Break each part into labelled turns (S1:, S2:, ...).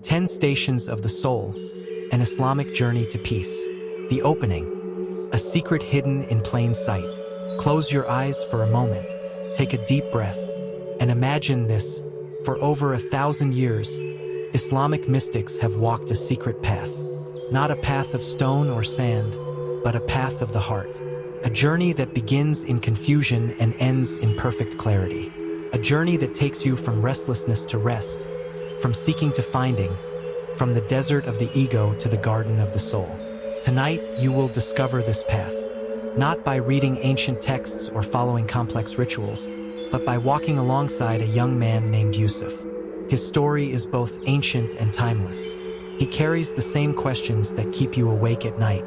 S1: 10 Stations of the Soul, an Islamic Journey to Peace. The opening, a secret hidden in plain sight. Close your eyes for a moment, take a deep breath, and imagine this. For over 1,000 years, Islamic mystics have walked a secret path. Not a path of stone or sand, but a path of the heart. A journey that begins in confusion and ends in perfect clarity. A journey that takes you from restlessness to rest, from seeking to finding, from the desert of the ego to the garden of the soul. Tonight, you will discover this path, not by reading ancient texts or following complex rituals, but by walking alongside a young man named Yusuf. His story is both ancient and timeless. He carries the same questions that keep you awake at night.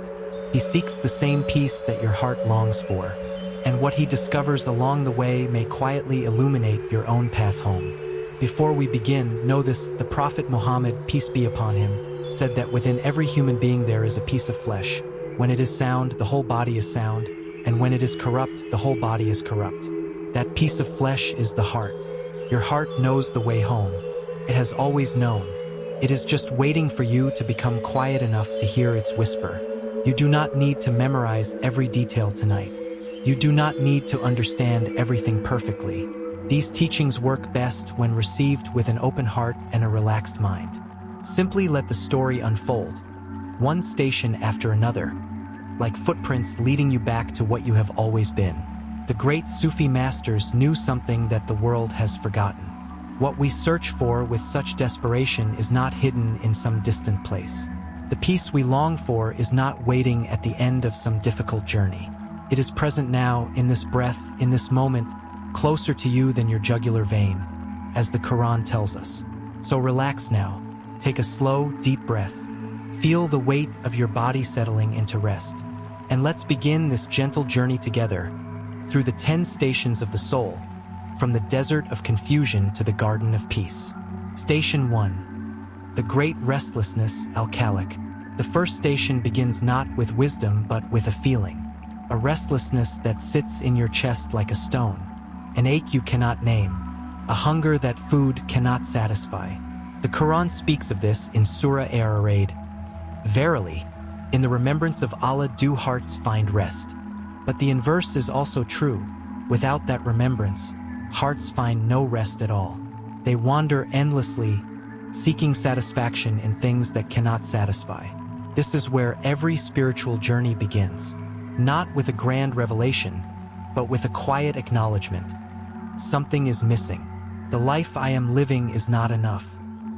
S1: He seeks the same peace that your heart longs for, and what he discovers along the way may quietly illuminate your own path home. Before we begin, know this: the Prophet Muhammad, peace be upon him, said that within every human being there is a piece of flesh. When it is sound, the whole body is sound, and when it is corrupt, the whole body is corrupt. That piece of flesh is the heart. Your heart knows the way home. It has always known. It is just waiting for you to become quiet enough to hear its whisper. You do not need to memorize every detail tonight. You do not need to understand everything perfectly. These teachings work best when received with an open heart and a relaxed mind. Simply let the story unfold, one station after another, like footprints leading you back to what you have always been. The great Sufi masters knew something that the world has forgotten. What we search for with such desperation is not hidden in some distant place. The peace we long for is not waiting at the end of some difficult journey. It is present now, in this breath, in this moment, closer to you than your jugular vein, as the Quran tells us. So relax now. Take a slow, deep breath. Feel the weight of your body settling into rest. And let's begin this gentle journey together through the 10 stations of the soul, from the desert of confusion to the garden of peace. Station 1. The Great Restlessness, Al-Khalik. The first station begins not with wisdom but with a feeling. A restlessness that sits in your chest like a stone. An ache you cannot name. A hunger that food cannot satisfy. The Quran speaks of this in Surah Ar-Raid. Verily, in the remembrance of Allah do hearts find rest. But the inverse is also true. Without that remembrance, hearts find no rest at all. They wander endlessly, seeking satisfaction in things that cannot satisfy. This is where every spiritual journey begins. Not with a grand revelation, but with a quiet acknowledgement. Something is missing. The life I am living is not enough.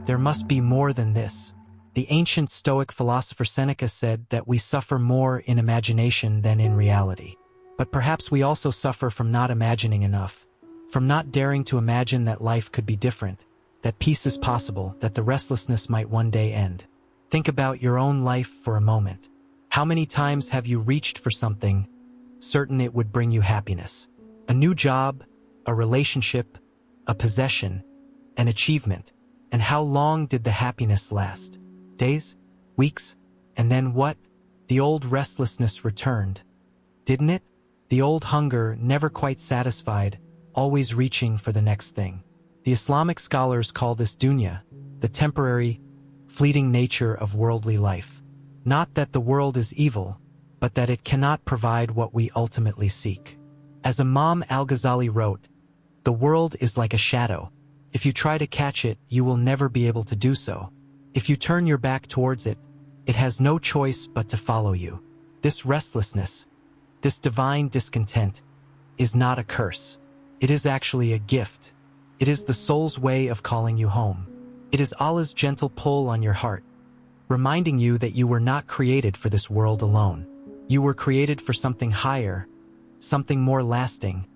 S1: There must be more than this. The ancient Stoic philosopher Seneca said that we suffer more in imagination than in reality. But perhaps we also suffer from not imagining enough, from not daring to imagine that life could be different, that peace is possible, that the restlessness might one day end. Think about your own life for a moment. How many times have you reached for something, certain it would bring you happiness? A new job, a relationship, a possession, an achievement. And how long did the happiness last? Days? Weeks? And then what? The old restlessness returned, didn't it? The old hunger, never quite satisfied, always reaching for the next thing. The Islamic scholars call this dunya, the temporary, fleeting nature of worldly life. Not that the world is evil, but that it cannot provide what we ultimately seek. As Imam al-Ghazali wrote, the world is like a shadow. If you try to catch it, you will never be able to do so. If you turn your back towards it, it has no choice but to follow you. This restlessness, this divine discontent, is not a curse. It is actually a gift. It is the soul's way of calling you home. It is Allah's gentle pull on your heart, reminding you that you were not created for this world alone. You were created for something higher, something more lasting,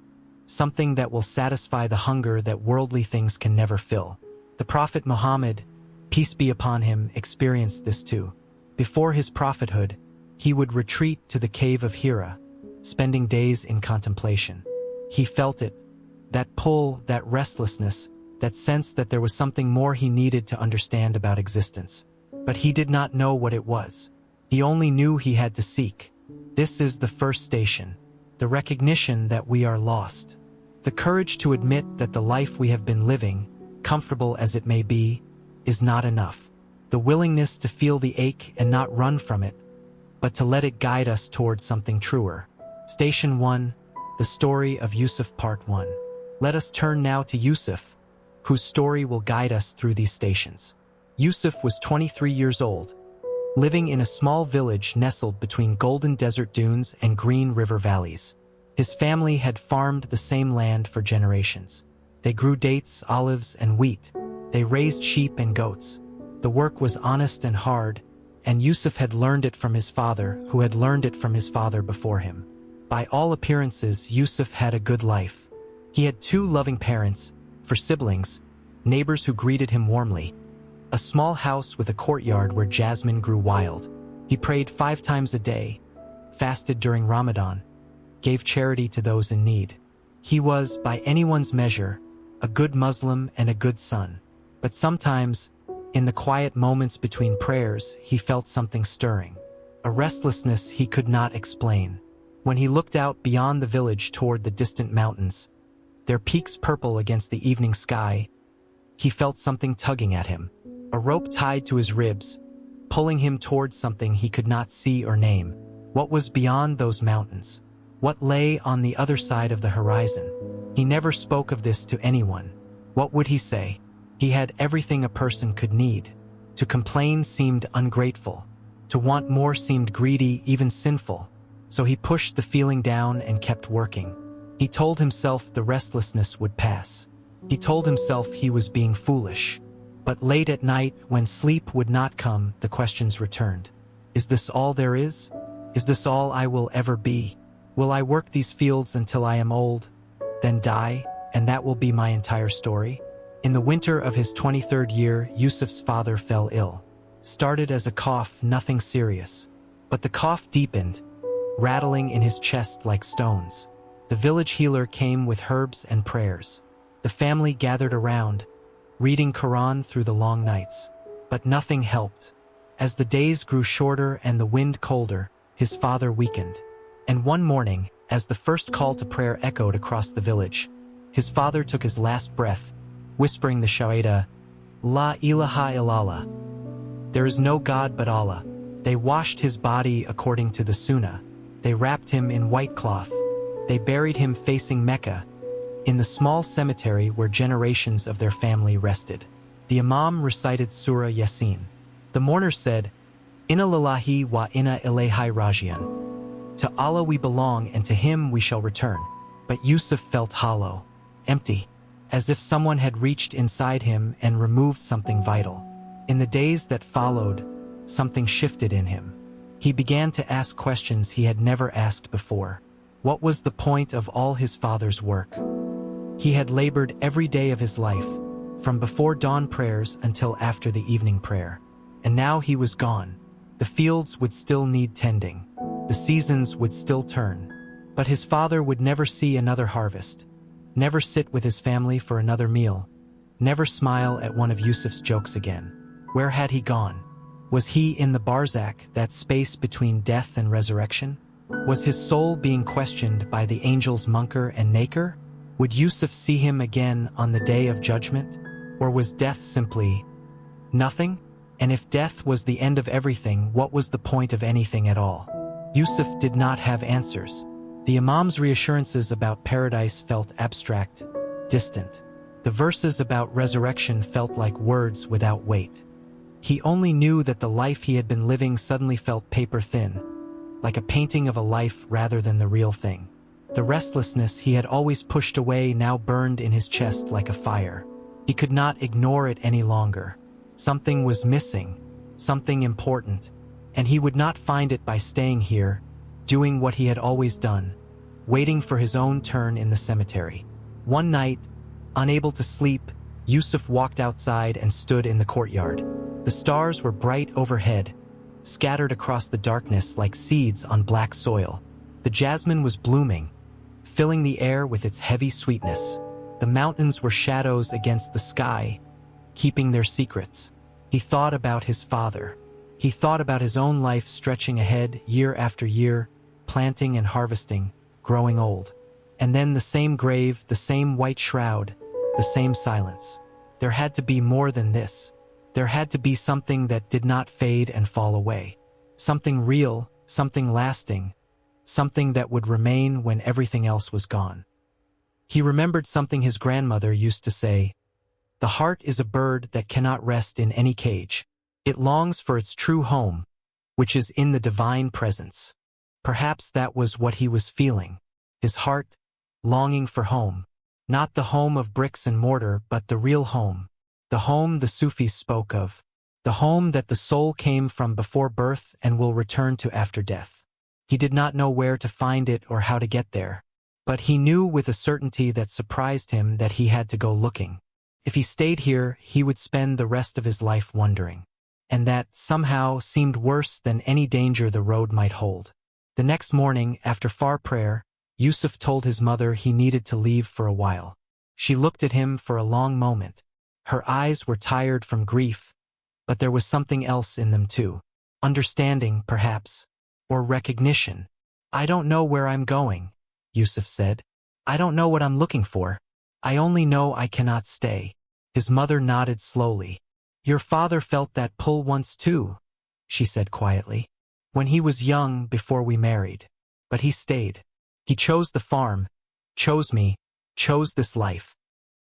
S1: something that will satisfy the hunger that worldly things can never fill. The Prophet Muhammad, peace be upon him, experienced this too. Before his prophethood, he would retreat to the cave of Hira, spending days in contemplation. He felt it, that pull, that restlessness, that sense that there was something more he needed to understand about existence. But he did not know what it was. He only knew he had to seek. This is the first station, the recognition that we are lost. The courage to admit that the life we have been living, comfortable as it may be, is not enough. the willingness to feel the ache and not run from it, but to let it guide us towards something truer. Station 1, the story of Yusuf Part 1. Let us turn now to Yusuf, whose story will guide us through these stations. Yusuf was 23 years old, living in a small village nestled between golden desert dunes and green river valleys. His family had farmed the same land for generations. They grew dates, olives, and wheat. They raised sheep and goats. The work was honest and hard, and Yusuf had learned it from his father, who had learned it from his father before him. By all appearances, Yusuf had a good life. He had 2 loving parents, for siblings, neighbors who greeted him warmly, a small house with a courtyard where jasmine grew wild. He prayed 5 times a day, fasted during Ramadan, gave charity to those in need. He was, by anyone's measure, a good Muslim and a good son. But sometimes, in the quiet moments between prayers, he felt something stirring, a restlessness he could not explain. When he looked out beyond the village toward the distant mountains, their peaks purple against the evening sky, he felt something tugging at him, a rope tied to his ribs, pulling him towards something he could not see or name. What was beyond those mountains? What lay on the other side of the horizon? He never spoke of this to anyone. What would he say? He had everything a person could need. To complain seemed ungrateful. To want more seemed greedy, even sinful. So he pushed the feeling down and kept working. He told himself the restlessness would pass. He told himself he was being foolish. But late at night, when sleep would not come, the questions returned. Is this all there is? Is this all I will ever be? Will I work these fields until I am old, then die, and that will be my entire story? In the winter of his 23rd year, Yusuf's father fell ill. Started as a cough, nothing serious. But the cough deepened, rattling in his chest like stones. The village healer came with herbs and prayers. The family gathered around, reading Quran through the long nights. But nothing helped. As the days grew shorter and the wind colder, his father weakened. And one morning, as the first call to prayer echoed across the village, his father took his last breath, whispering the Shahada, La ilaha illallah. There is no God but Allah. They washed his body according to the Sunnah. They wrapped him in white cloth. They buried him facing Mecca, in the small cemetery where generations of their family rested. The Imam recited Surah Yasin. The mourner said, Inna lillahi wa inna ilayhi raji'un. To Allah we belong and to Him we shall return. But Yusuf felt hollow, empty, as if someone had reached inside him and removed something vital. In the days that followed, something shifted in him. He began to ask questions he had never asked before. What was the point of all his father's work? He had labored every day of his life, from before dawn prayers until after the evening prayer. And now he was gone. The fields would still need tending. The seasons would still turn. But his father would never see another harvest, never sit with his family for another meal, never smile at one of Yusuf's jokes again. Where had he gone? Was he in the barzakh, that space between death and resurrection? Was his soul being questioned by the angels Munkar and Nakir? Would Yusuf see him again on the day of judgment? Or was death simply nothing? And if death was the end of everything, what was the point of anything at all? Yusuf did not have answers. The Imam's reassurances about paradise felt abstract, distant. The verses about resurrection felt like words without weight. He only knew that the life he had been living suddenly felt paper-thin, like a painting of a life rather than the real thing. The restlessness he had always pushed away now burned in his chest like a fire. He could not ignore it any longer. Something was missing, something important, and he would not find it by staying here, doing what he had always done, waiting for his own turn in the cemetery. One night, unable to sleep, Yusuf walked outside and stood in the courtyard. The stars were bright overhead, scattered across the darkness like seeds on black soil. The jasmine was blooming, filling the air with its heavy sweetness. The mountains were shadows against the sky, keeping their secrets. He thought about his father. He thought about his own life stretching ahead year after year, planting and harvesting, growing old. And then the same grave, the same white shroud, the same silence. There had to be more than this. There had to be something that did not fade and fall away. Something real, something lasting, something that would remain when everything else was gone. He remembered something his grandmother used to say, "The heart is a bird that cannot rest in any cage. It longs for its true home, which is in the divine presence." Perhaps that was what he was feeling. His heart, longing for home. Not the home of bricks and mortar, but the real home. The home the Sufis spoke of. The home that the soul came from before birth and will return to after death. He did not know where to find it or how to get there. But he knew with a certainty that surprised him that he had to go looking. If he stayed here, he would spend the rest of his life wondering. And that, somehow, seemed worse than any danger the road might hold. The next morning, after far prayer, Yusuf told his mother he needed to leave for a while. She looked at him for a long moment. Her eyes were tired from grief, but there was something else in them too. Understanding, perhaps, or recognition. "I don't know where I'm going," Yusuf said. "I don't know what I'm looking for. I only know I cannot stay." His mother nodded slowly. "Your father felt that pull once too," she said quietly. "When he was young, before we married. But he stayed. He chose the farm, chose me, chose this life."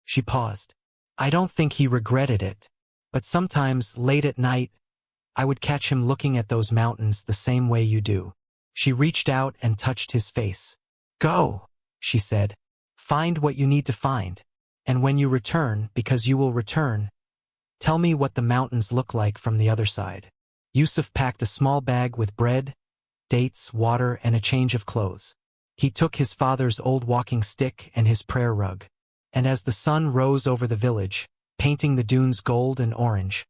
S1: She paused. "I don't think he regretted it. But sometimes, late at night, I would catch him looking at those mountains the same way you do." She reached out and touched his face. "Go," she said. "Find what you need to find. And when you return, because you will return, tell me what the mountains look like from the other side." Yusuf packed a small bag with bread, dates, water, and a change of clothes. He took his father's old walking stick and his prayer rug. And as the sun rose over the village, painting the dunes gold and orange,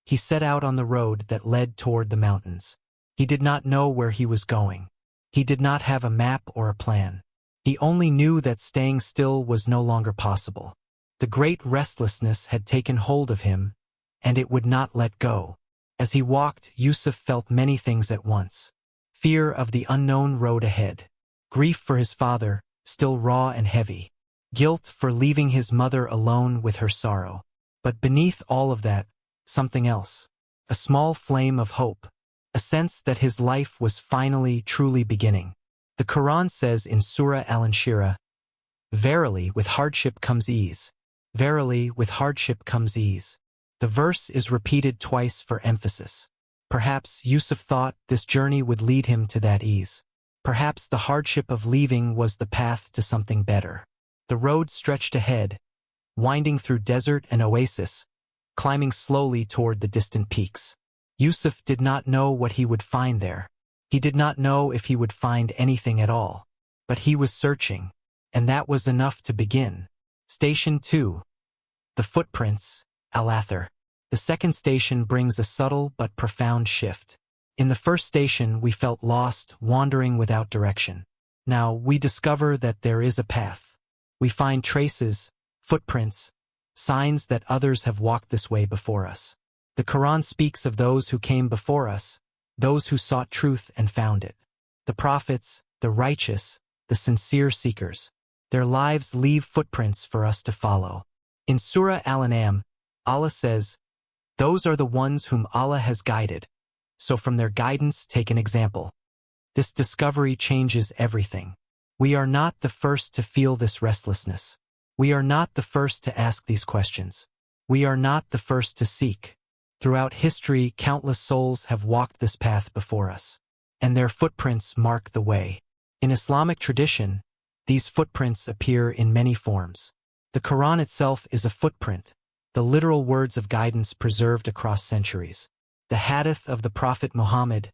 S1: he set out on the road that led toward the mountains. He did not know where he was going. He did not have a map or a plan. He only knew that staying still was no longer possible. The great restlessness had taken hold of him, and it would not let go. As he walked, Yusuf felt many things at once. Fear of the unknown road ahead. Grief for his father, still raw and heavy. Guilt for leaving his mother alone with her sorrow. But beneath all of that, something else. A small flame of hope. A sense that his life was finally, truly beginning. The Quran says in Surah Al-Anshira, "Verily, with hardship comes ease. Verily, with hardship comes ease." The verse is repeated twice for emphasis. Perhaps Yusuf thought this journey would lead him to that ease. Perhaps the hardship of leaving was the path to something better. The road stretched ahead, winding through desert and oasis, climbing slowly toward the distant peaks. Yusuf did not know what he would find there. He did not know if he would find anything at all. But he was searching, and that was enough to begin. Station 2. The footprints, Al-Athar. The second station brings a subtle but profound shift. In the first station, we felt lost, wandering without direction. Now, we discover that there is a path. We find traces, footprints, signs that others have walked this way before us. The Quran speaks of those who came before us, those who sought truth and found it. The prophets, the righteous, the sincere seekers. Their lives leave footprints for us to follow. In Surah Al-An'am, Allah says, "Those are the ones whom Allah has guided. So from their guidance take an example." This discovery changes everything. We are not the first to feel this restlessness. We are not the first to ask these questions. We are not the first to seek. Throughout history, countless souls have walked this path before us, and their footprints mark the way. In Islamic tradition, these footprints appear in many forms. The Quran itself is a footprint, the literal words of guidance preserved across centuries. The hadith of the Prophet Muhammad,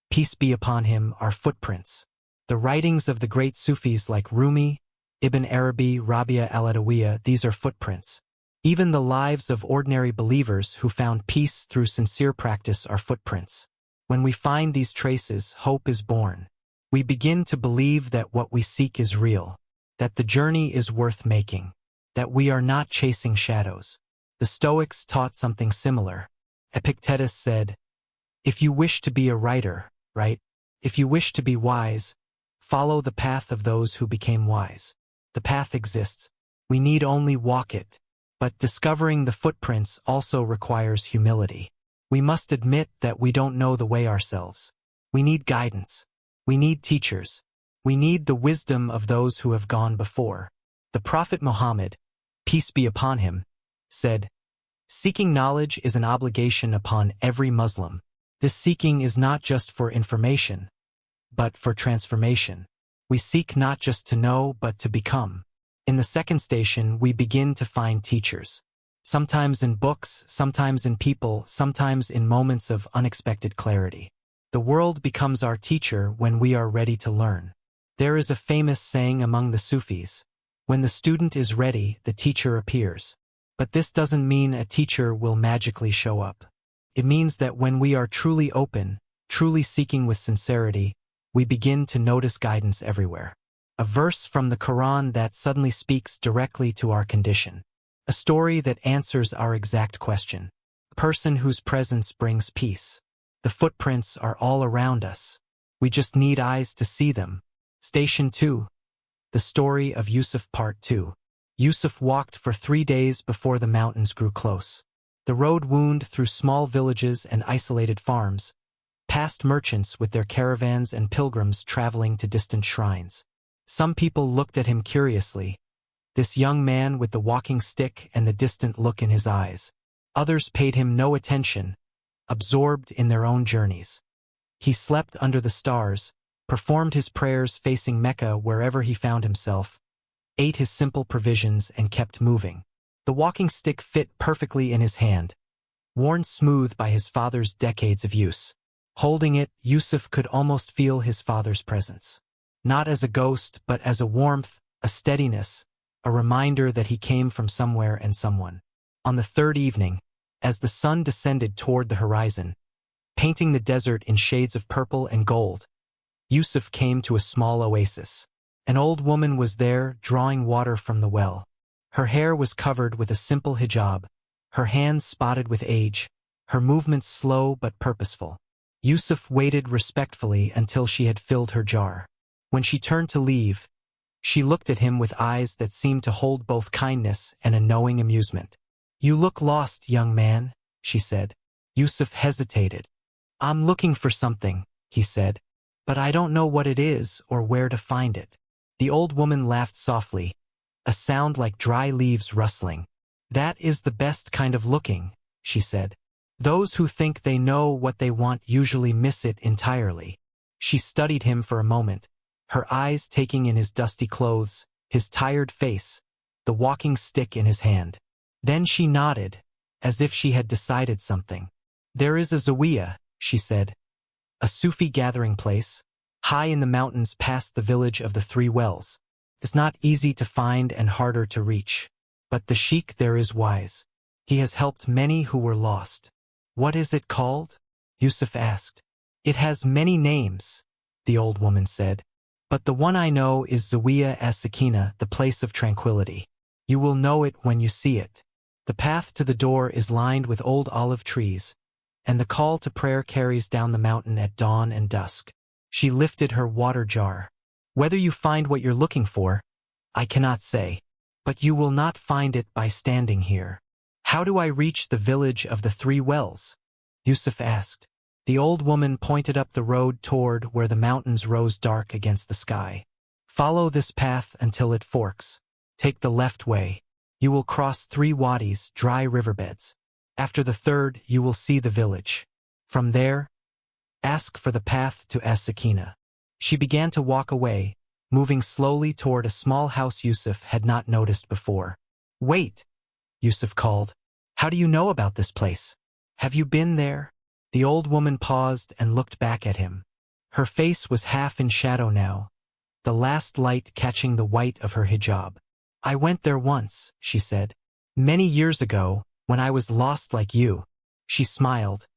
S1: peace be upon him, are footprints. The writings of the great Sufis like Rumi, Ibn Arabi, Rabia al-Adawiyya, these are footprints. Even the lives of ordinary believers who found peace through sincere practice are footprints. When we find these traces, hope is born. We begin to believe that what we seek is real, that the journey is worth making, that we are not chasing shadows. The Stoics taught something similar. Epictetus said, "If you wish to be a writer, write. If you wish to be wise, follow the path of those who became wise." The path exists. We need only walk it. But discovering the footprints also requires humility. We must admit that we don't know the way ourselves. We need guidance. We need teachers. We need the wisdom of those who have gone before. The Prophet Muhammad, peace be upon him, said, "Seeking knowledge is an obligation upon every Muslim. This seeking is not just for information, but for transformation. We seek not just to know, but to become." In the second station, we begin to find teachers. Sometimes in books, sometimes in people, sometimes in moments of unexpected clarity. The world becomes our teacher when we are ready to learn. There is a famous saying among the Sufis, "When the student is ready, the teacher appears." But this doesn't mean a teacher will magically show up. It means that when we are truly open, truly seeking with sincerity, we begin to notice guidance everywhere. A verse from the Quran that suddenly speaks directly to our condition. A story that answers our exact question. A person whose presence brings peace. The footprints are all around us. We just need eyes to see them. Station 2. The story of Yusuf Part 2. Yusuf walked for 3 days before the mountains grew close. The road wound through small villages and isolated farms, past merchants with their caravans and pilgrims traveling to distant shrines. Some people looked at him curiously, this young man with the walking stick and the distant look in his eyes. Others paid him no attention, absorbed in their own journeys. He slept under the stars, performed his prayers facing Mecca wherever he found himself, ate his simple provisions and kept moving. The walking stick fit perfectly in his hand, worn smooth by his father's decades of use. Holding it, Yusuf could almost feel his father's presence. Not as a ghost, but as a warmth, a steadiness, a reminder that he came from somewhere and someone. On the third evening, as the sun descended toward the horizon, painting the desert in shades of purple and gold, Yusuf came to a small oasis. An old woman was there, drawing water from the well. Her hair was covered with a simple hijab, her hands spotted with age, her movements slow but purposeful. Yusuf waited respectfully until she had filled her jar. When she turned to leave, she looked at him with eyes that seemed to hold both kindness and a knowing amusement. "You look lost, young man," she said. Yusuf hesitated. "I'm looking for something," he said, "but I don't know what it is or where to find it." The old woman laughed softly, a sound like dry leaves rustling. "That is the best kind of looking," she said. "Those who think they know what they want usually miss it entirely." She studied him for a moment, her eyes taking in his dusty clothes, his tired face, the walking stick in his hand. Then she nodded, as if she had decided something. "There is a zawiya," she said, "a Sufi gathering place, high in the mountains past the village of the 3 wells. It's not easy to find and harder to reach. But the sheikh there is wise. He has helped many who were lost." "What is it called?" Yusuf asked. "It has many names," the old woman said. "But the one I know is Zawiya as-Sakina, the place of tranquility. You will know it when you see it. The path to the door is lined with old olive trees, and the call to prayer carries down the mountain at dawn and dusk." She lifted her water jar. "Whether you find what you're looking for, I cannot say, but you will not find it by standing here." "How do I reach the village of the 3 wells?" Yusuf asked. The old woman pointed up the road toward where the mountains rose dark against the sky. "Follow this path until it forks. Take the left way. You will cross 3 wadis, dry riverbeds. After the 3rd, you will see the village. From there, ask for the path to as-Sakina." She began to walk away, moving slowly toward a small house Yusuf had not noticed before. "Wait," Yusuf called. "How do you know about this place? Have you been there?" The old woman paused and looked back at him. Her face was half in shadow now, the last light catching the white of her hijab. "I went there once," she said. "Many years ago, when I was lost like you." She smiled,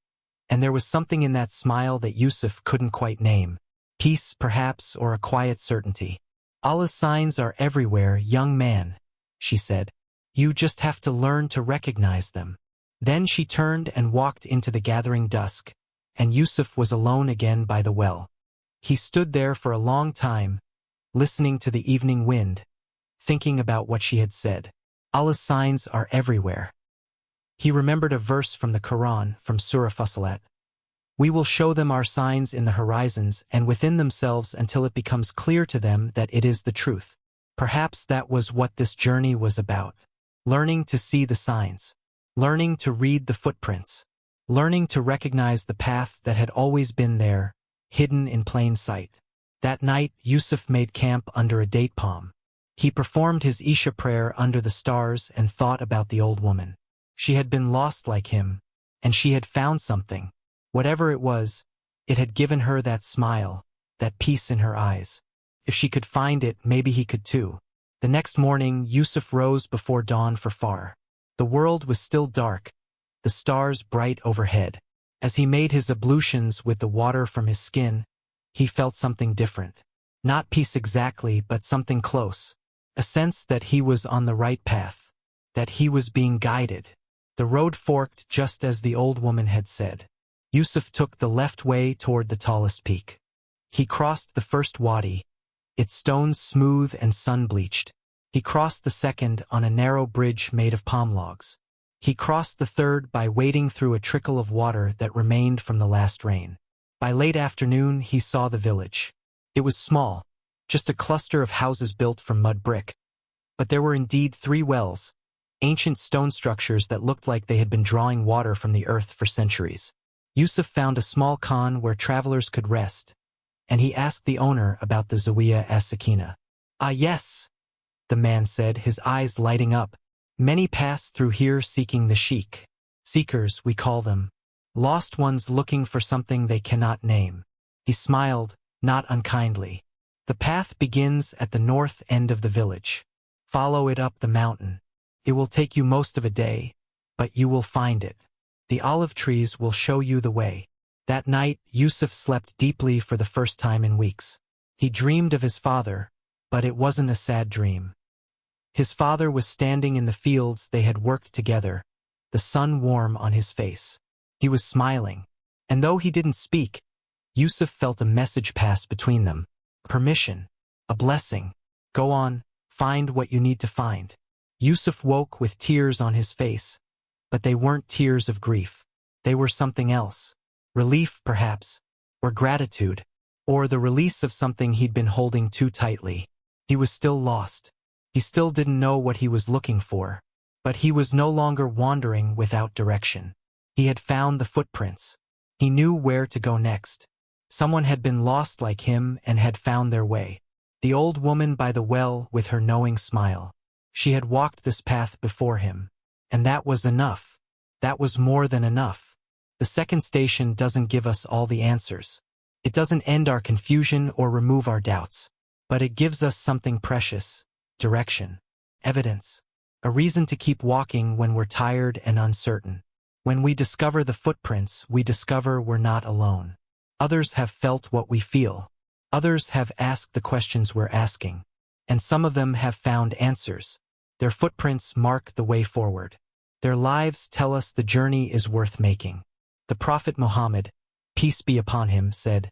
S1: and there was something in that smile that Yusuf couldn't quite name. Peace, perhaps, or a quiet certainty. "Allah's signs are everywhere, young man," she said. "You just have to learn to recognize them." Then she turned and walked into the gathering dusk, and Yusuf was alone again by the well. He stood there for a long time, listening to the evening wind, thinking about what she had said. Allah's signs are everywhere. He remembered a verse from the Quran, from Surah Fussilat. We will show them our signs in the horizons and within themselves until it becomes clear to them that it is the truth. Perhaps that was what this journey was about. Learning to see the signs. Learning to read the footprints. Learning to recognize the path that had always been there, hidden in plain sight. That night, Yusuf made camp under a date palm. He performed his Isha prayer under the stars and thought about the old woman. She had been lost like him, and she had found something. Whatever it was, it had given her that smile, that peace in her eyes. If she could find it, maybe he could too. The next morning, Yusuf rose before dawn for far. The world was still dark, the stars bright overhead. As he made his ablutions with the water from his skin, he felt something different. Not peace exactly, but something close. A sense that he was on the right path, that he was being guided. The road forked just as the old woman had said. Yusuf took the left way toward the tallest peak. He crossed the first wadi, its stones smooth and sun-bleached. He crossed the second on a narrow bridge made of palm logs. He crossed the third by wading through a trickle of water that remained from the last rain. By late afternoon, he saw the village. It was small, just a cluster of houses built from mud brick. But there were indeed 3 wells, ancient stone structures that looked like they had been drawing water from the earth for centuries. Yusuf found a small khan where travelers could rest, and he asked the owner about the Zawiya as-Sakina. "Ah yes," the man said, his eyes lighting up. "Many pass through here seeking the sheikh. Seekers, we call them. Lost ones looking for something they cannot name." He smiled, not unkindly. "The path begins at the north end of the village. Follow it up the mountain. It will take you most of a day, but you will find it. The olive trees will show you the way." That night, Yusuf slept deeply for the first time in weeks. He dreamed of his father, but it wasn't a sad dream. His father was standing in the fields they had worked together, the sun warm on his face. He was smiling, and though he didn't speak, Yusuf felt a message pass between them. Permission, a blessing. Go on, find what you need to find. Yusuf woke with tears on his face, but they weren't tears of grief. They were something else. Relief, perhaps, or gratitude, or the release of something he'd been holding too tightly. He was still lost. He still didn't know what he was looking for, but he was no longer wandering without direction. He had found the footprints. He knew where to go next. Someone had been lost like him and had found their way. The old woman by the well with her knowing smile. She had walked this path before him. And that was enough. That was more than enough. The second station doesn't give us all the answers. It doesn't end our confusion or remove our doubts. But it gives us something precious. Direction. Evidence. A reason to keep walking when we're tired and uncertain. When we discover the footprints, we discover we're not alone. Others have felt what we feel. Others have asked the questions we're asking. And some of them have found answers. Their footprints mark the way forward. Their lives tell us the journey is worth making. The Prophet Muhammad, peace be upon him, said,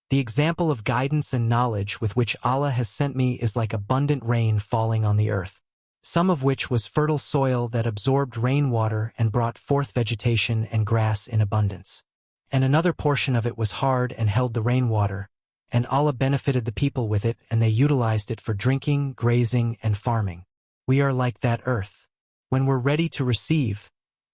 S1: "The example of guidance and knowledge with which Allah has sent me is like abundant rain falling on the earth, some of which was fertile soil that absorbed rainwater and brought forth vegetation and grass in abundance. And another portion of it was hard and held the rainwater, and Allah benefited the people with it, and they utilized it for drinking, grazing, and farming. We are like that earth. When we're ready to receive,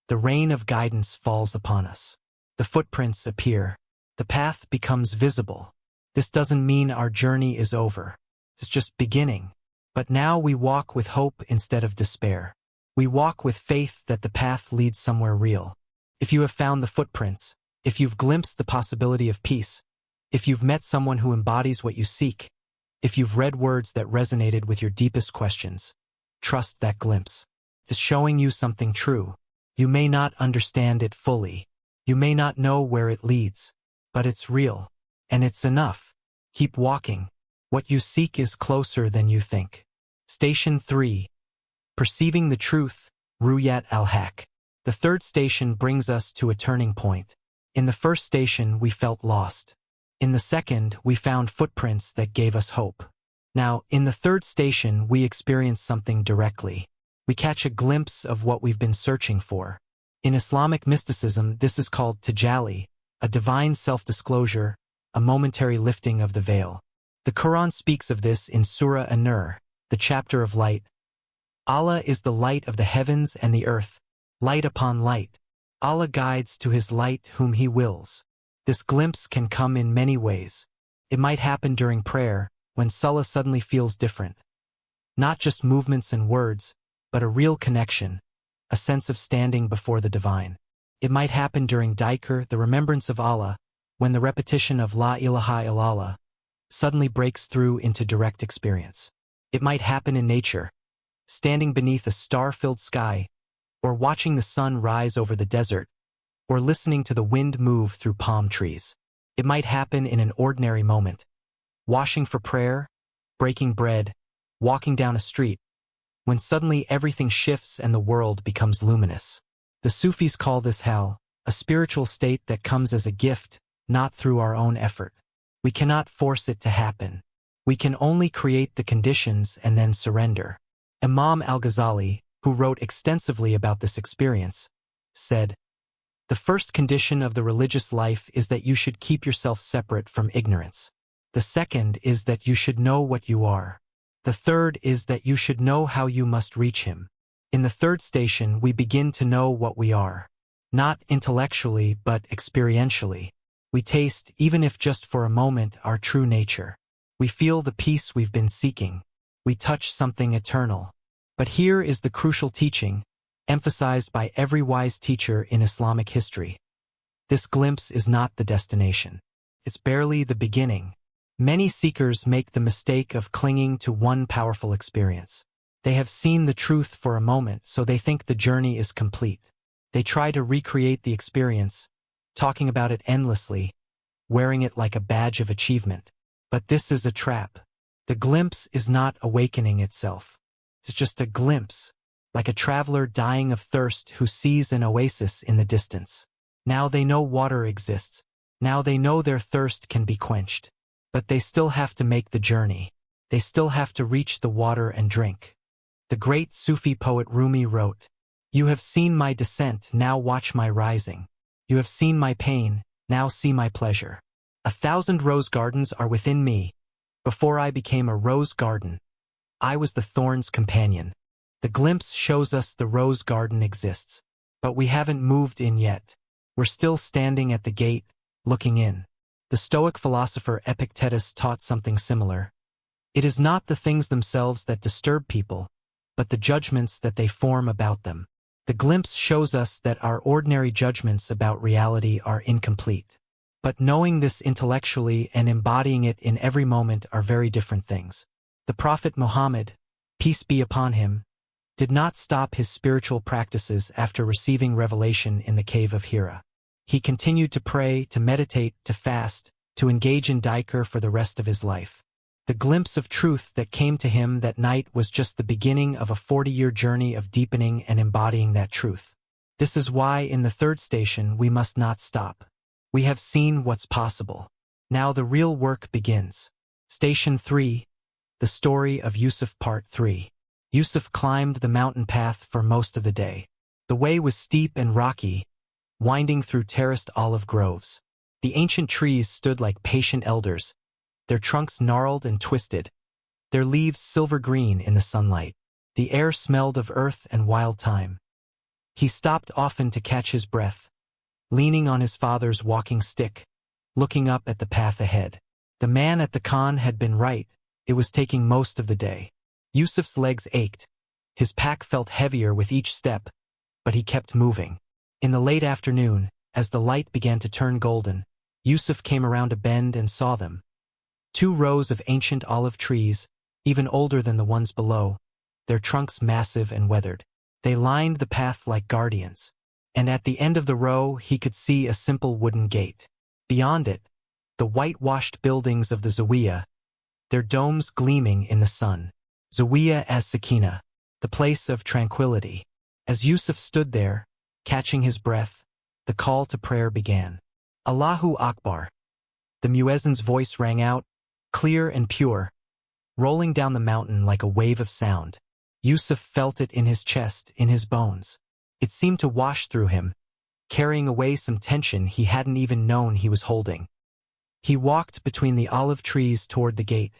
S1: the rain of guidance falls upon us. The footprints appear. The path becomes visible. This doesn't mean our journey is over. It's just beginning. But now we walk with hope instead of despair. We walk with faith that the path leads somewhere real. If you have found the footprints, if you've glimpsed the possibility of peace, if you've met someone who embodies what you seek, if you've read words that resonated with your deepest questions, trust that glimpse. It's showing you something true. You may not understand it fully. You may not know where it leads, but it's real, and it's enough. Keep walking. What you seek is closer than you think. Station 3. Perceiving the truth, Ruyat al-Haq. The third station brings us to a turning point. In the first station, we felt lost. In the second, we found footprints that gave us hope. Now, in the third station, we experienced something directly. We catch a glimpse of what we've been searching for. In Islamic mysticism, this is called tajalli, a divine self-disclosure, a momentary lifting of the veil. The Quran speaks of this in Surah An-Nur, the chapter of light. Allah is the light of the heavens and the earth, light upon light. Allah guides to his light whom he wills. This glimpse can come in many ways. It might happen during prayer, when salah suddenly feels different. Not just movements and words, but a real connection, a sense of standing before the divine. It might happen during dhikr, the remembrance of Allah, when the repetition of La ilaha illallah suddenly breaks through into direct experience. It might happen in nature, standing beneath a star-filled sky, or watching the sun rise over the desert, or listening to the wind move through palm trees. It might happen in an ordinary moment, washing for prayer, breaking bread, walking down a street, when suddenly everything shifts and the world becomes luminous. The Sufis call this hal, a spiritual state that comes as a gift, not through our own effort. We cannot force it to happen. We can only create the conditions and then surrender. Imam al-Ghazali, who wrote extensively about this experience, said, "The first condition of the religious life is that you should keep yourself separate from ignorance. The second is that you should know what you are. The third is that you should know how you must reach him. In the third station we begin to know what we are. Not intellectually but experientially. We taste, even if just for a moment, our true nature. We feel the peace we've been seeking. We touch something eternal." But here is the crucial teaching, emphasized by every wise teacher in Islamic history. This glimpse is not the destination. It's barely the beginning. Many seekers make the mistake of clinging to one powerful experience. They have seen the truth for a moment, so they think the journey is complete. They try to recreate the experience, talking about it endlessly, wearing it like a badge of achievement. But this is a trap. The glimpse is not awakening itself. It's just a glimpse, like a traveler dying of thirst who sees an oasis in the distance. Now they know water exists. Now they know their thirst can be quenched. But they still have to make the journey. They still have to reach the water and drink. The great Sufi poet Rumi wrote, "You have seen my descent, now watch my rising. You have seen my pain, now see my pleasure. 1,000 rose gardens are within me. Before I became a rose garden, I was the thorn's companion." The glimpse shows us the rose garden exists, but we haven't moved in yet. We're still standing at the gate, looking in. The Stoic philosopher Epictetus taught something similar. It is not the things themselves that disturb people, but the judgments that they form about them. The glimpse shows us that our ordinary judgments about reality are incomplete. But knowing this intellectually and embodying it in every moment are very different things. The Prophet Muhammad, peace be upon him, did not stop his spiritual practices after receiving revelation in the cave of Hira. He continued to pray, to meditate, to fast, to engage in dhikr for the rest of his life. The glimpse of truth that came to him that night was just the beginning of a 40-year journey of deepening and embodying that truth. This is why in the third station we must not stop. We have seen what's possible. Now the real work begins. Station 3, the story of Yusuf Part 3. Yusuf climbed the mountain path for most of the day. The way was steep and rocky, winding through terraced olive groves. The ancient trees stood like patient elders, their trunks gnarled and twisted, their leaves silver green in the sunlight. The air smelled of earth and wild thyme. He stopped often to catch his breath, leaning on his father's walking stick, looking up at the path ahead. The man at the khan had been right. It was taking most of the day. Yusuf's legs ached. His pack felt heavier with each step, but he kept moving. In the late afternoon, as the light began to turn golden, Yusuf came around a bend and saw them. 2 rows of ancient olive trees, even older than the ones below, their trunks massive and weathered. They lined the path like guardians, and at the end of the row he could see a simple wooden gate. Beyond it, the whitewashed buildings of the Zawiya, their domes gleaming in the sun. Zawiya as Sakina, the place of tranquility. As Yusuf stood there, catching his breath, the call to prayer began. Allahu Akbar. The muezzin's voice rang out, clear and pure, rolling down the mountain like a wave of sound. Yusuf felt it in his chest, in his bones. It seemed to wash through him, carrying away some tension he hadn't even known he was holding. He walked between the olive trees toward the gate,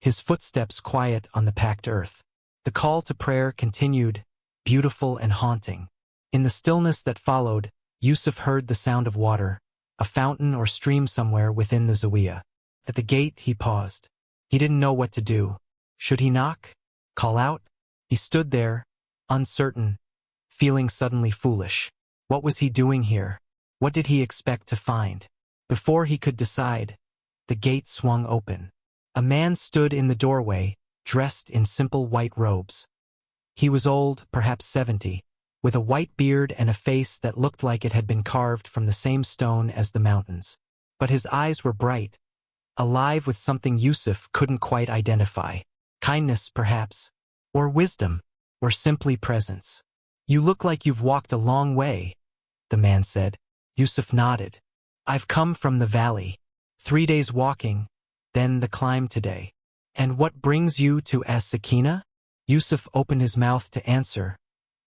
S1: his footsteps quiet on the packed earth. The call to prayer continued, beautiful and haunting. In the stillness that followed, Yusuf heard the sound of water, a fountain or stream somewhere within the Zawiya. At the gate he paused. He didn't know what to do. Should he knock? Call out? He stood there, uncertain, feeling suddenly foolish. What was he doing here? What did he expect to find? Before he could decide, the gate swung open. A man stood in the doorway, dressed in simple white robes. He was old, perhaps 70, with a white beard and a face that looked like it had been carved from the same stone as the mountains. But his eyes were bright, alive with something Yusuf couldn't quite identify. Kindness, perhaps, or wisdom, or simply presence. "You look like you've walked a long way," the man said. Yusuf nodded. "I've come from the valley. 3 days walking, then the climb today." "And what brings you to As-Sakina?" Yusuf opened his mouth to answer,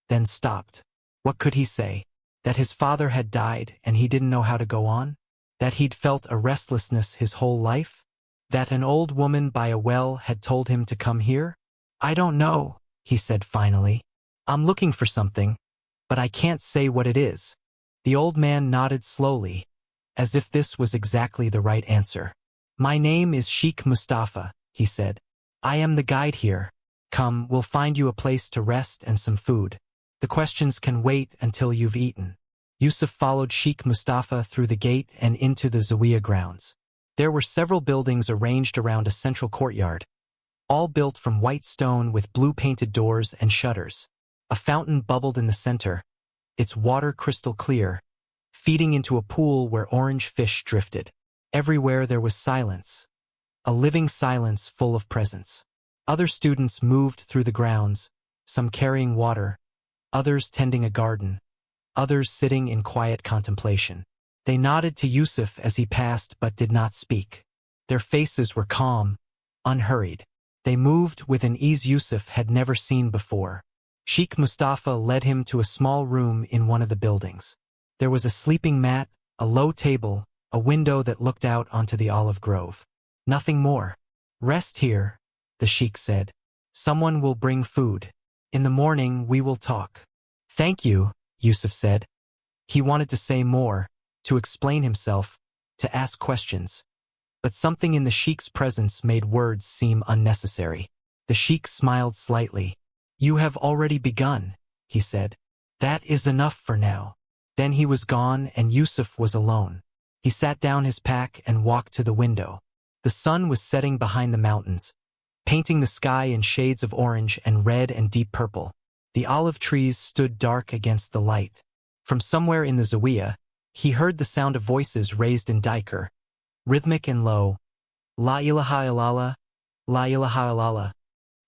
S1: then stopped. What could he say? That his father had died and he didn't know how to go on? That he'd felt a restlessness his whole life? That an old woman by a well had told him to come here? "I don't know," he said finally. "I'm looking for something, but I can't say what it is." The old man nodded slowly, as if this was exactly the right answer. "My name is Sheikh Mustafa," he said. "I am the guide here. Come, we'll find you a place to rest and some food. The questions can wait until you've eaten." Yusuf followed Sheikh Mustafa through the gate and into the Zawiya grounds. There were several buildings arranged around a central courtyard, all built from white stone with blue-painted doors and shutters. A fountain bubbled in the center, its water crystal clear, feeding into a pool where orange fish drifted. Everywhere there was silence, a living silence full of presence. Other students moved through the grounds, some carrying water, others tending a garden, others sitting in quiet contemplation. They nodded to Yusuf as he passed but did not speak. Their faces were calm, unhurried. They moved with an ease Yusuf had never seen before. Sheikh Mustafa led him to a small room in one of the buildings. There was a sleeping mat, a low table, a window that looked out onto the olive grove. Nothing more. "Rest here," the sheikh said. "Someone will bring food. In the morning we will talk." "Thank you," Yusuf said. He wanted to say more, to explain himself, to ask questions. But something in the sheikh's presence made words seem unnecessary. The sheikh smiled slightly. "You have already begun," he said. "That is enough for now." Then he was gone and Yusuf was alone. He sat down his pack and walked to the window. The sun was setting behind the mountains, painting the sky in shades of orange and red and deep purple. The olive trees stood dark against the light. From somewhere in the Zawiya, he heard the sound of voices raised in Daikar, rhythmic and low. "La ilaha illallah, la ilaha illallah."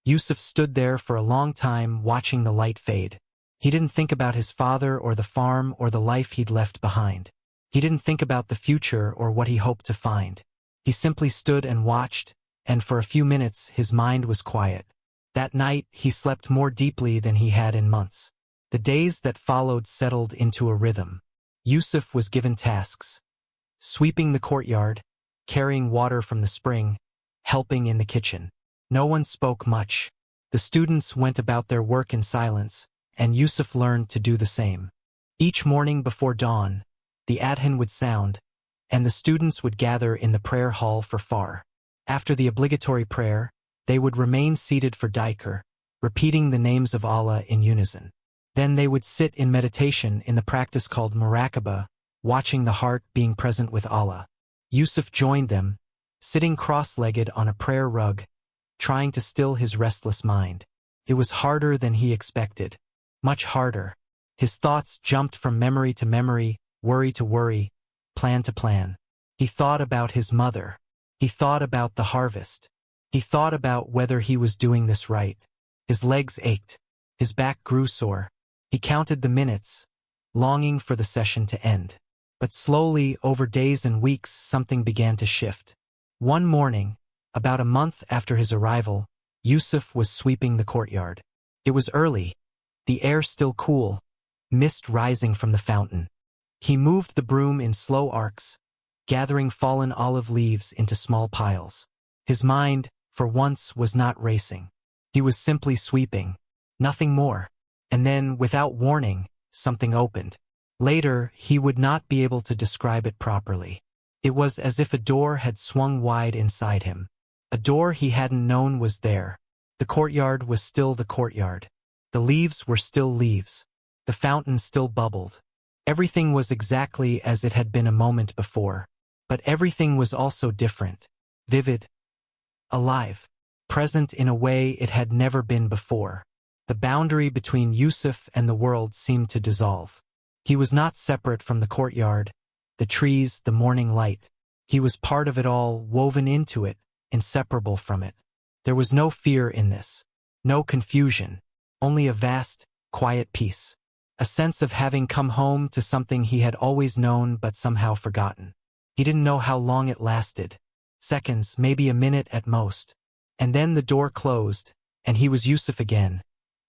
S1: Yusuf stood there for a long time watching the light fade. He didn't think about his father or the farm or the life he'd left behind. He didn't think about the future or what he hoped to find. He simply stood and watched, and for a few minutes his mind was quiet. That night he slept more deeply than he had in months. The days that followed settled into a rhythm. Yusuf was given tasks: sweeping the courtyard, carrying water from the spring, helping in the kitchen. No one spoke much. The students went about their work in silence, and Yusuf learned to do the same. Each morning before dawn, the adhan would sound, and the students would gather in the prayer hall for far. After the obligatory prayer, they would remain seated for Daikar, repeating the names of Allah in unison. Then they would sit in meditation in the practice called muraqabah, watching the heart being present with Allah. Yusuf joined them, sitting cross-legged on a prayer rug, trying to still his restless mind. It was harder than he expected. Much harder. His thoughts jumped from memory to memory, worry to worry, plan to plan. He thought about his mother. He thought about the harvest. He thought about whether he was doing this right. His legs ached. His back grew sore. He counted the minutes, longing for the session to end. But slowly, over days and weeks, something began to shift. One morning, about a month after his arrival, Yusuf was sweeping the courtyard. It was early, the air still cool, mist rising from the fountain. He moved the broom in slow arcs, gathering fallen olive leaves into small piles. His mind, for once, was not racing. He was simply sweeping, nothing more. And then, without warning, something opened. Later, he would not be able to describe it properly. It was as if a door had swung wide inside him. A door he hadn't known was there. The courtyard was still the courtyard. The leaves were still leaves. The fountain still bubbled. Everything was exactly as it had been a moment before. But everything was also different, vivid, alive, present in a way it had never been before. The boundary between Yusuf and the world seemed to dissolve. He was not separate from the courtyard, the trees, the morning light. He was part of it all, woven into it, inseparable from it. There was no fear in this, no confusion, only a vast, quiet peace. A sense of having come home to something he had always known but somehow forgotten. He didn't know how long it lasted. Seconds, maybe a minute at most. And then the door closed, and he was Yusuf again,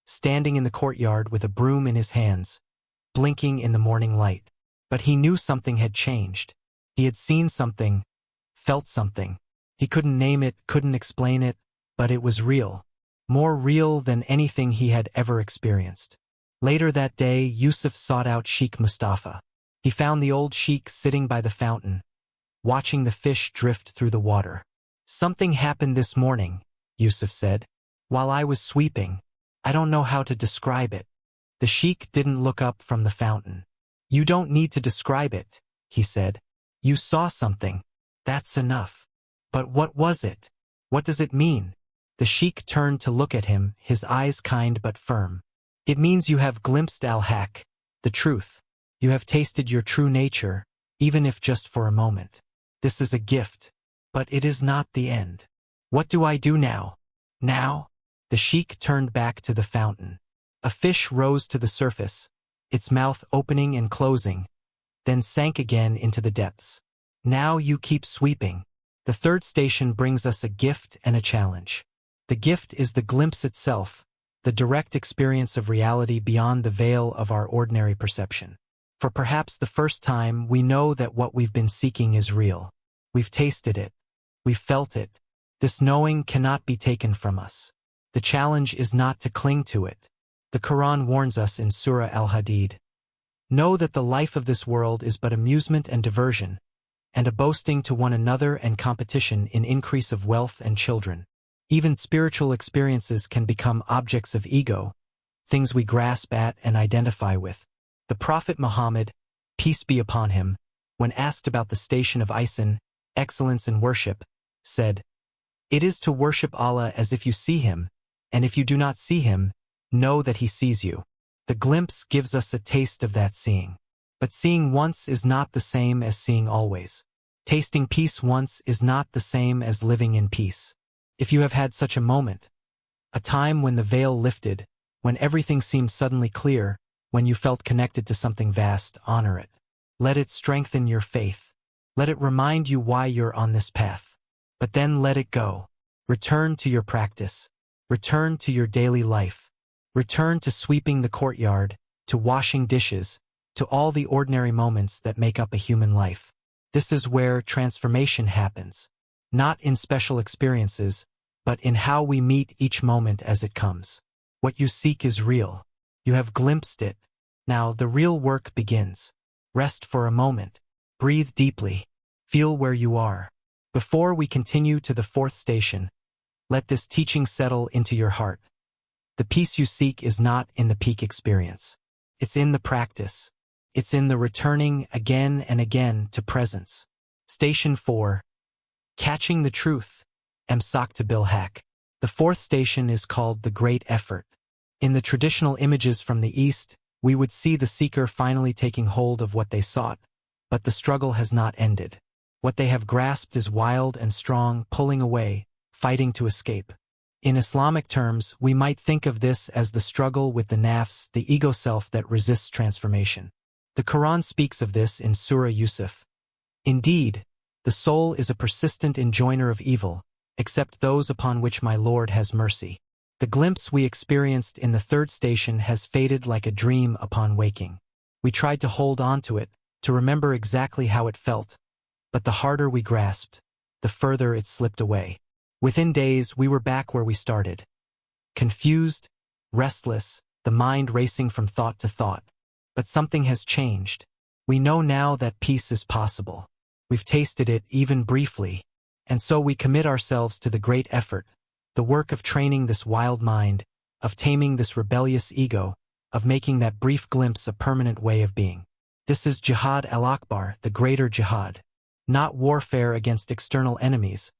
S1: standing in the courtyard with a broom in his hands, blinking in the morning light. But he knew something had changed. He had seen something, felt something. He couldn't name it, couldn't explain it, but it was real. More real than anything he had ever experienced. Later that day, Yusuf sought out Sheikh Mustafa. He found the old sheikh sitting by the fountain, watching the fish drift through the water. "Something happened this morning," Yusuf said, "while I was sweeping. I don't know how to describe it." The sheikh didn't look up from the fountain. "You don't need to describe it," he said. "You saw something. That's enough." "But what was it? What does it mean?" The sheikh turned to look at him, his eyes kind but firm. "It means you have glimpsed al-haq, the truth. You have tasted your true nature, even if just for a moment. This is a gift, but it is not the end. What do I do now?" "Now?" The sheikh turned back to the fountain. A fish rose to the surface, its mouth opening and closing, then sank again into the depths. "Now you keep sweeping. The third station brings us a gift and a challenge. The gift is the glimpse itself, the direct experience of reality beyond the veil of our ordinary perception. For perhaps the first time, we know that what we've been seeking is real. We've tasted it. We've felt it. This knowing cannot be taken from us. The challenge is not to cling to it. The Quran warns us in Surah Al-Hadid. Know that the life of this world is but amusement and diversion, and a boasting to one another and competition in increase of wealth and children. Even spiritual experiences can become objects of ego, things we grasp at and identify with. The Prophet Muhammad, peace be upon him, when asked about the station of ihsan, excellence in worship, said, "It is to worship Allah as if you see him, and if you do not see him, know that he sees you." The glimpse gives us a taste of that seeing. But seeing once is not the same as seeing always. Tasting peace once is not the same as living in peace. If you have had such a moment, a time when the veil lifted, when everything seemed suddenly clear, when you felt connected to something vast, honor it. Let it strengthen your faith. Let it remind you why you're on this path. But then let it go. Return to your practice. Return to your daily life. Return to sweeping the courtyard, to washing dishes, to all the ordinary moments that make up a human life. This is where transformation happens. Not in special experiences, but in how we meet each moment as it comes. What you seek is real. You have glimpsed it. Now the real work begins. Rest for a moment. Breathe deeply. Feel where you are. Before we continue to the fourth station, let this teaching settle into your heart. The peace you seek is not in the peak experience. It's in the practice. It's in the returning again and again to presence. Station 4. Catching the truth. Emsak bil haq. The fourth station is called the Great Effort. In the traditional images from the East, we would see the seeker finally taking hold of what they sought, but the struggle has not ended. What they have grasped is wild and strong, pulling away, fighting to escape. In Islamic terms, we might think of this as the struggle with the nafs, the ego self that resists transformation. The Quran speaks of this in Surah Yusuf. Indeed, the soul is a persistent enjoiner of evil, except those upon which my Lord has mercy. The glimpse we experienced in the third station has faded like a dream upon waking. We tried to hold on to it, to remember exactly how it felt, but the harder we grasped, the further it slipped away. Within days, we were back where we started. Confused, restless, the mind racing from thought to thought. But something has changed. We know now that peace is possible. We've tasted it even briefly, and so we commit ourselves to the great effort, the work of training this wild mind, of taming this rebellious ego, of making that brief glimpse a permanent way of being. This is Jihad al-Akbar, the greater jihad. Not warfare against external enemies,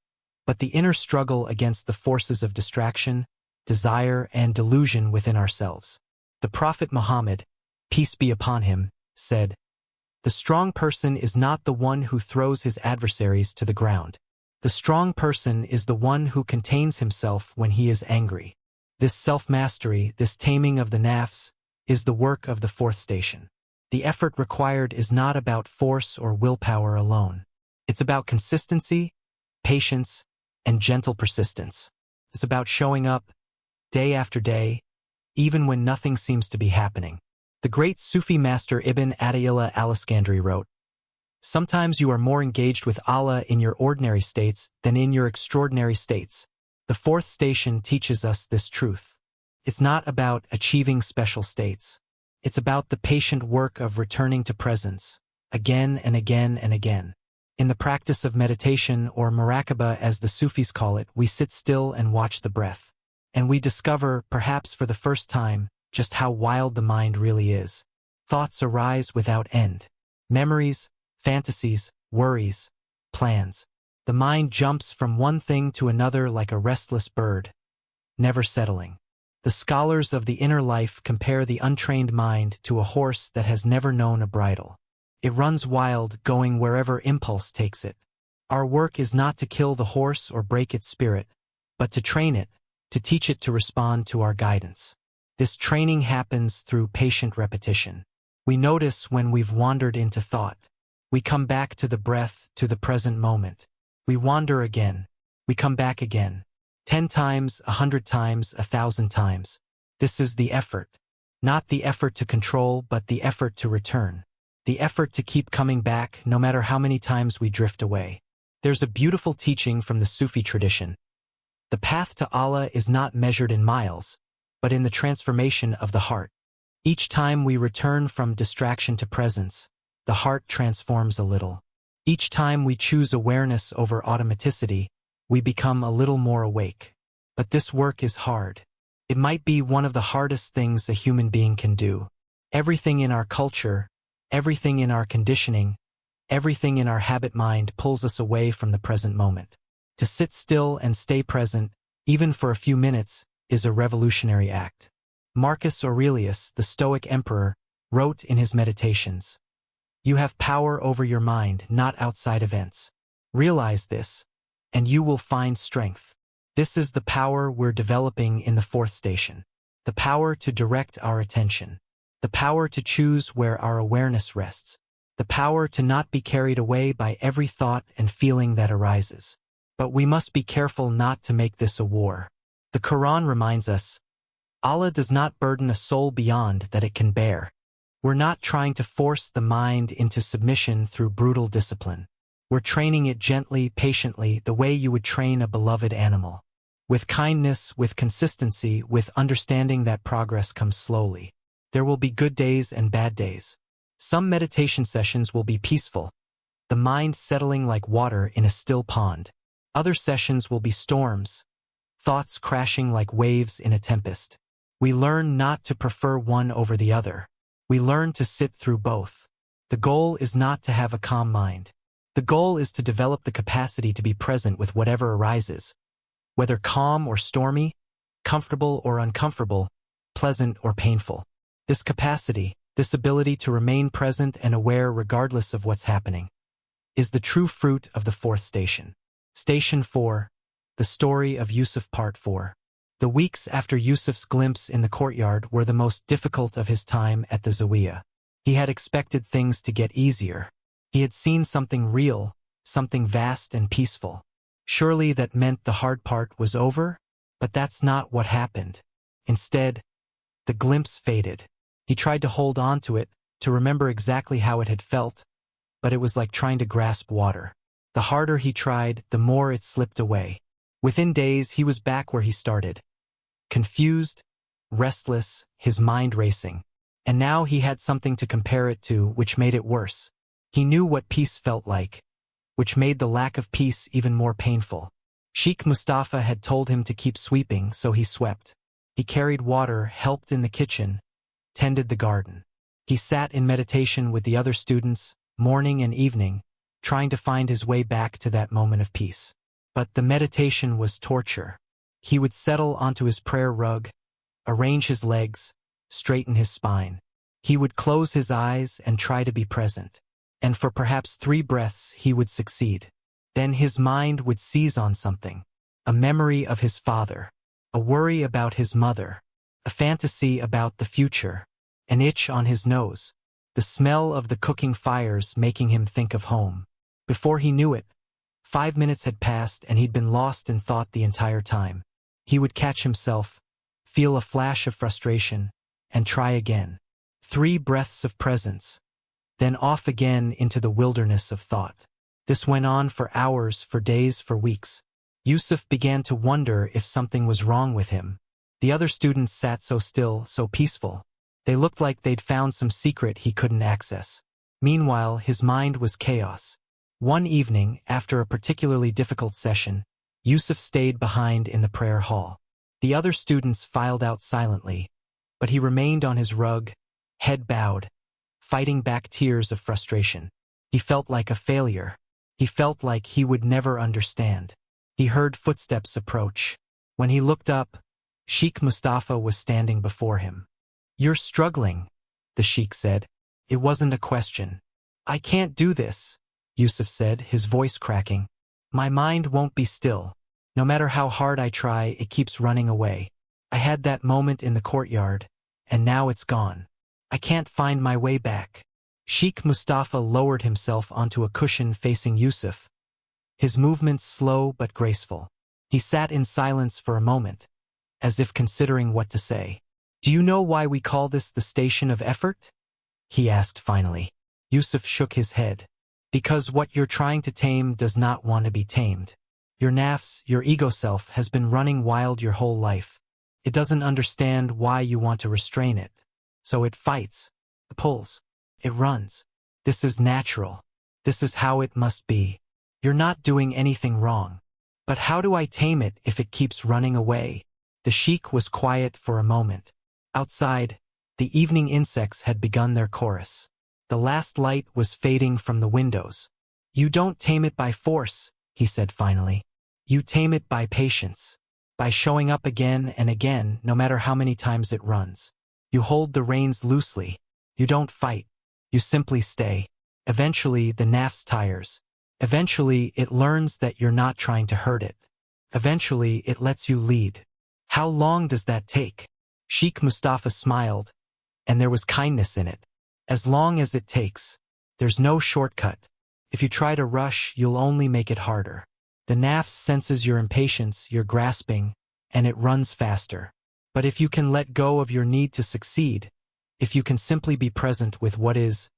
S1: but the inner struggle against the forces of distraction, desire, and delusion within ourselves. The Prophet Muhammad, peace be upon him, said, "The strong person is not the one who throws his adversaries to the ground. The strong person is the one who contains himself when he is angry." This self-mastery, this taming of the nafs, is the work of the fourth station. The effort required is not about force or willpower alone. It's about consistency, patience, and gentle persistence. It's about showing up, day after day, even when nothing seems to be happening. The great Sufi master Ibn Ata'illah al-Iskandari wrote, "Sometimes you are more engaged with Allah in your ordinary states than in your extraordinary states." The fourth station teaches us this truth. It's not about achieving special states. It's about the patient work of returning to presence, again and again and again. In the practice of meditation, or muraqabah as the Sufis call it, we sit still and watch the breath. And we discover, perhaps for the first time, just how wild the mind really is. Thoughts arise without end. Memories, fantasies, worries, plans. The mind jumps from one thing to another like a restless bird, never settling. The scholars of the inner life compare the untrained mind to a horse that has never known a bridle. It runs wild, going wherever impulse takes it. Our work is not to kill the horse or break its spirit, but to train it, to teach it to respond to our guidance. This training happens through patient repetition. We notice when we've wandered into thought. We come back to the breath, to the present moment. We wander again. We come back again. 10 times, 100 times, 1,000 times. This is the effort. Not the effort to control, but the effort to return. The effort to keep coming back, no matter how many times we drift away. There's a beautiful teaching from the Sufi tradition. The path to Allah is not measured in miles, but in the transformation of the heart. Each time we return from distraction to presence, the heart transforms a little. Each time we choose awareness over automaticity, we become a little more awake. But this work is hard. It might be one of the hardest things a human being can do. Everything in our culture, everything in our conditioning, everything in our habit mind pulls us away from the present moment. To sit still and stay present, even for a few minutes, is a revolutionary act. Marcus Aurelius, the Stoic emperor, wrote in his Meditations, "You have power over your mind, not outside events. Realize this, and you will find strength." This is the power we're developing in the fourth station. The power to direct our attention. The power to choose where our awareness rests. The power to not be carried away by every thought and feeling that arises. But we must be careful not to make this a war. The Quran reminds us, Allah does not burden a soul beyond that it can bear. We're not trying to force the mind into submission through brutal discipline. We're training it gently, patiently, the way you would train a beloved animal. With kindness, with consistency, with understanding that progress comes slowly. There will be good days and bad days. Some meditation sessions will be peaceful, the mind settling like water in a still pond. Other sessions will be storms, thoughts crashing like waves in a tempest. We learn not to prefer one over the other. We learn to sit through both. The goal is not to have a calm mind. The goal is to develop the capacity to be present with whatever arises, whether calm or stormy, comfortable or uncomfortable, pleasant or painful. This capacity, this ability to remain present and aware regardless of what's happening, is the true fruit of the fourth station. Station 4, the story of Yusuf Part 4. The weeks after Yusuf's glimpse in the courtyard were the most difficult of his time at the Zawiya. He had expected things to get easier. He had seen something real, something vast and peaceful. Surely that meant the hard part was over? But that's not what happened. Instead, the glimpse faded. He tried to hold on to it, to remember exactly how it had felt, but it was like trying to grasp water. The harder he tried, the more it slipped away. Within days, he was back where he started. Confused, restless, his mind racing. And now he had something to compare it to, which made it worse. He knew what peace felt like, which made the lack of peace even more painful. Sheikh Mustafa had told him to keep sweeping, so he swept. He carried water, helped in the kitchen, tended the garden. He sat in meditation with the other students, morning and evening, trying to find his way back to that moment of peace. But the meditation was torture. He would settle onto his prayer rug, arrange his legs, straighten his spine. He would close his eyes and try to be present. And for perhaps 3 breaths he would succeed. Then his mind would seize on something. A memory of his father. A worry about his mother. A fantasy about the future. An itch on his nose. The smell of the cooking fires making him think of home. Before he knew it, 5 minutes had passed and he'd been lost in thought the entire time. He would catch himself, feel a flash of frustration, and try again. 3 breaths of presence. Then off again into the wilderness of thought. This went on for hours, for days, for weeks. Yusuf began to wonder if something was wrong with him. The other students sat so still, so peaceful. They looked like they'd found some secret he couldn't access. Meanwhile, his mind was chaos. One evening, after a particularly difficult session, Yusuf stayed behind in the prayer hall. The other students filed out silently, but he remained on his rug, head bowed, fighting back tears of frustration. He felt like a failure. He felt like he would never understand. He heard footsteps approach. When he looked up, Sheikh Mustafa was standing before him. "You're struggling," the sheikh said. It wasn't a question. "I can't do this," Yusuf said, his voice cracking. "My mind won't be still. No matter how hard I try, it keeps running away. I had that moment in the courtyard, and now it's gone. I can't find my way back." Sheikh Mustafa lowered himself onto a cushion facing Yusuf, his movements slow but graceful. He sat in silence for a moment, as if considering what to say. "Do you know why we call this the station of effort?" he asked finally. Yusuf shook his head. "Because what you're trying to tame does not want to be tamed. Your nafs, your ego self, has been running wild your whole life. It doesn't understand why you want to restrain it. So it fights, it pulls, it runs. This is natural. This is how it must be. You're not doing anything wrong. But how do I tame it if it keeps running away?" The sheikh was quiet for a moment. Outside, the evening insects had begun their chorus. The last light was fading from the windows. "You don't tame it by force," he said finally. "You tame it by patience. By showing up again and again, no matter how many times it runs. You hold the reins loosely. You don't fight. You simply stay. Eventually, the nafs tires. Eventually, it learns that you're not trying to hurt it. Eventually, it lets you lead." "How long does that take?" Sheikh Mustafa smiled, and there was kindness in it. "As long as it takes. There's no shortcut. If you try to rush, you'll only make it harder. The nafs senses your impatience, your grasping, and it runs faster. But if you can let go of your need to succeed, if you can simply be present with what is,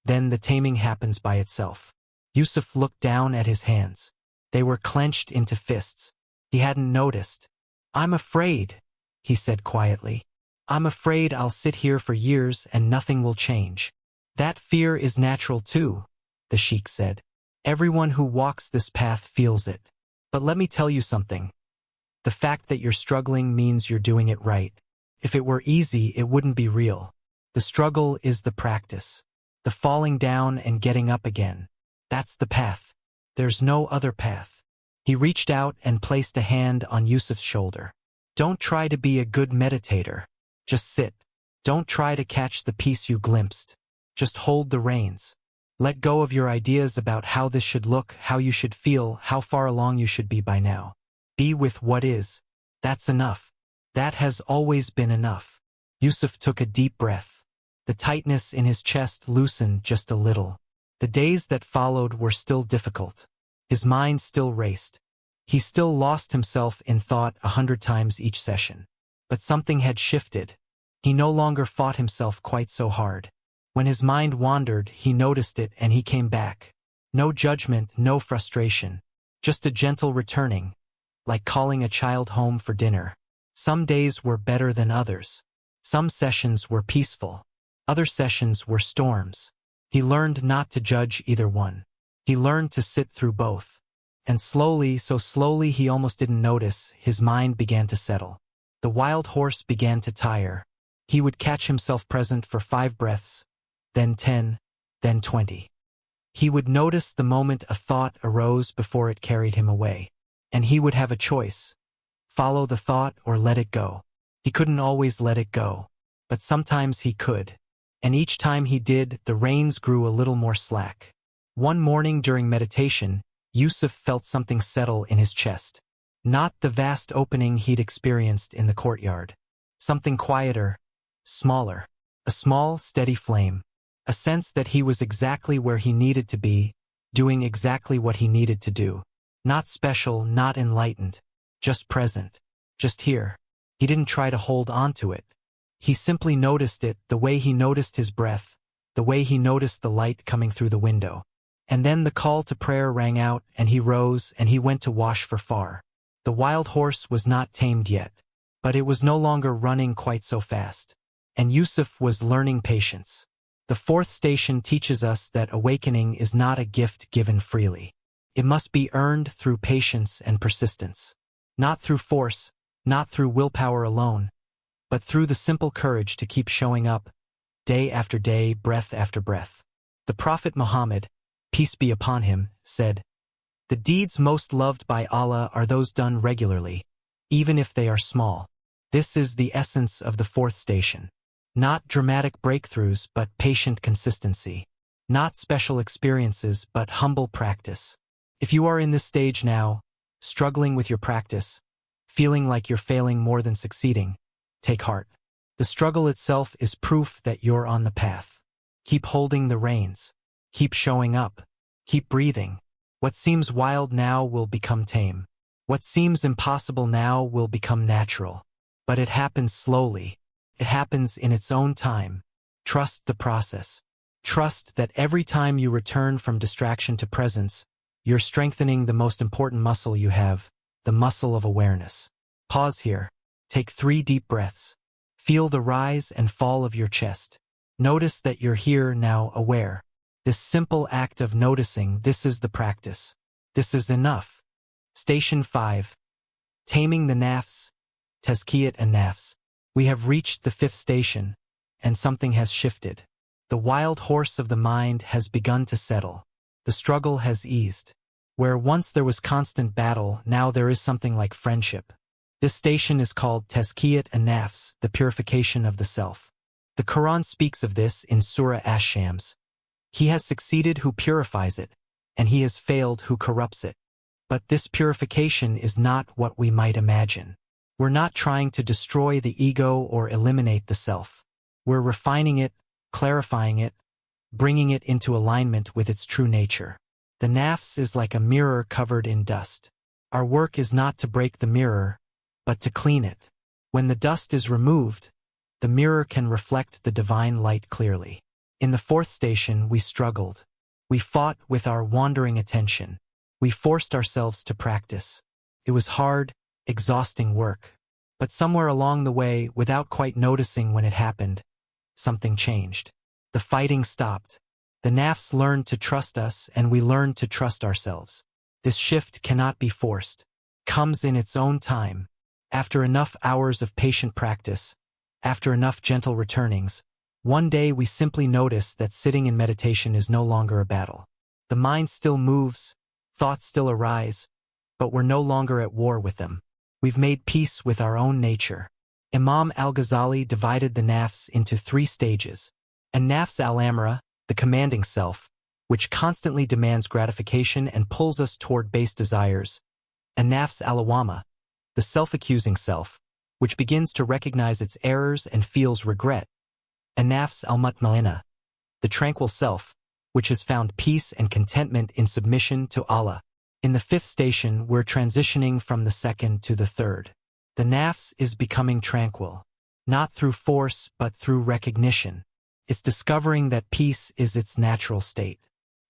S1: then the taming happens by itself." Yusuf looked down at his hands. They were clenched into fists. He hadn't noticed. "I'm afraid," he said quietly. "I'm afraid I'll sit here for years and nothing will change." "That fear is natural too," the sheikh said. "Everyone who walks this path feels it. But let me tell you something. The fact that you're struggling means you're doing it right. If it were easy, it wouldn't be real. The struggle is the practice. The falling down and getting up again. That's the path. There's no other path." He reached out and placed a hand on Yusuf's shoulder. "Don't try to be a good meditator. Just sit. Don't try to catch the peace you glimpsed. Just hold the reins. Let go of your ideas about how this should look, how you should feel, how far along you should be by now. Be with what is. That's enough. That has always been enough." Yusuf took a deep breath. The tightness in his chest loosened just a little. The days that followed were still difficult. His mind still raced. He still lost himself in thought 100 times each session. But something had shifted. He no longer fought himself quite so hard. When his mind wandered, he noticed it and he came back. No judgment, no frustration. Just a gentle returning, like calling a child home for dinner. Some days were better than others. Some sessions were peaceful. Other sessions were storms. He learned not to judge either one. He learned to sit through both. And slowly, so slowly he almost didn't notice, his mind began to settle. The wild horse began to tire. He would catch himself present for 5 breaths, then 10, then 20. He would notice the moment a thought arose before it carried him away. And he would have a choice. Follow the thought or let it go. He couldn't always let it go. But sometimes he could. And each time he did, the reins grew a little more slack. One morning during meditation, Yusuf felt something settle in his chest. Not the vast opening he'd experienced in the courtyard. Something quieter, smaller. A small, steady flame. A sense that he was exactly where he needed to be, doing exactly what he needed to do. Not special, not enlightened. Just present. Just here. He didn't try to hold on to it. He simply noticed it, the way he noticed his breath, the way he noticed the light coming through the window. And then the call to prayer rang out, and he rose, and he went to wash for far. The wild horse was not tamed yet, but it was no longer running quite so fast. And Yusuf was learning patience. The 4th station teaches us that awakening is not a gift given freely. It must be earned through patience and persistence. Not through force, not through willpower alone, but through the simple courage to keep showing up, day after day, breath after breath. The Prophet Muhammad, peace be upon him, said, "The deeds most loved by Allah are those done regularly, even if they are small." This is the essence of the 4th station. Not dramatic breakthroughs, but patient consistency. Not special experiences, but humble practice. If you are in this stage now, struggling with your practice, feeling like you're failing more than succeeding, take heart. The struggle itself is proof that you're on the path. Keep holding the reins. Keep showing up. Keep breathing. What seems wild now will become tame. What seems impossible now will become natural. But it happens slowly. It happens in its own time. Trust the process. Trust that every time you return from distraction to presence, you're strengthening the most important muscle you have, the muscle of awareness. Pause here. Take 3 deep breaths. Feel the rise and fall of your chest. Notice that you're here now, aware. This simple act of noticing, this is the practice. This is enough. Station 5. Taming the nafs, tazkiyat an-nafs. We have reached the 5th station, and something has shifted. The wild horse of the mind has begun to settle. The struggle has eased. Where once there was constant battle, now there is something like friendship. This station is called tazkiyat an-nafs, the purification of the self. The Quran speaks of this in Surah Ash-Shams. He has succeeded who purifies it, and he has failed who corrupts it. But this purification is not what we might imagine. We're not trying to destroy the ego or eliminate the self. We're refining it, clarifying it, bringing it into alignment with its true nature. The nafs is like a mirror covered in dust. Our work is not to break the mirror, but to clean it. When the dust is removed, the mirror can reflect the divine light clearly. In the 4th station, we struggled. We fought with our wandering attention. We forced ourselves to practice. It was hard, exhausting work. But somewhere along the way, without quite noticing when it happened, something changed. The fighting stopped. The nafs learned to trust us, and we learned to trust ourselves. This shift cannot be forced. Comes in its own time. After enough hours of patient practice, after enough gentle returnings, one day we simply notice that sitting in meditation is no longer a battle. The mind still moves, thoughts still arise, but we're no longer at war with them. We've made peace with our own nature. Imam al-Ghazali divided the nafs into 3 stages. An-nafs al-amara, the commanding self, which constantly demands gratification and pulls us toward base desires. An-nafs al-lawama, the self-accusing self, which begins to recognize its errors and feels regret. An-nafs al-mutmainna, the tranquil self, which has found peace and contentment in submission to Allah. In the fifth station, we're transitioning from the second to the third. The nafs is becoming tranquil, not through force but through recognition. It's discovering that peace is its natural state.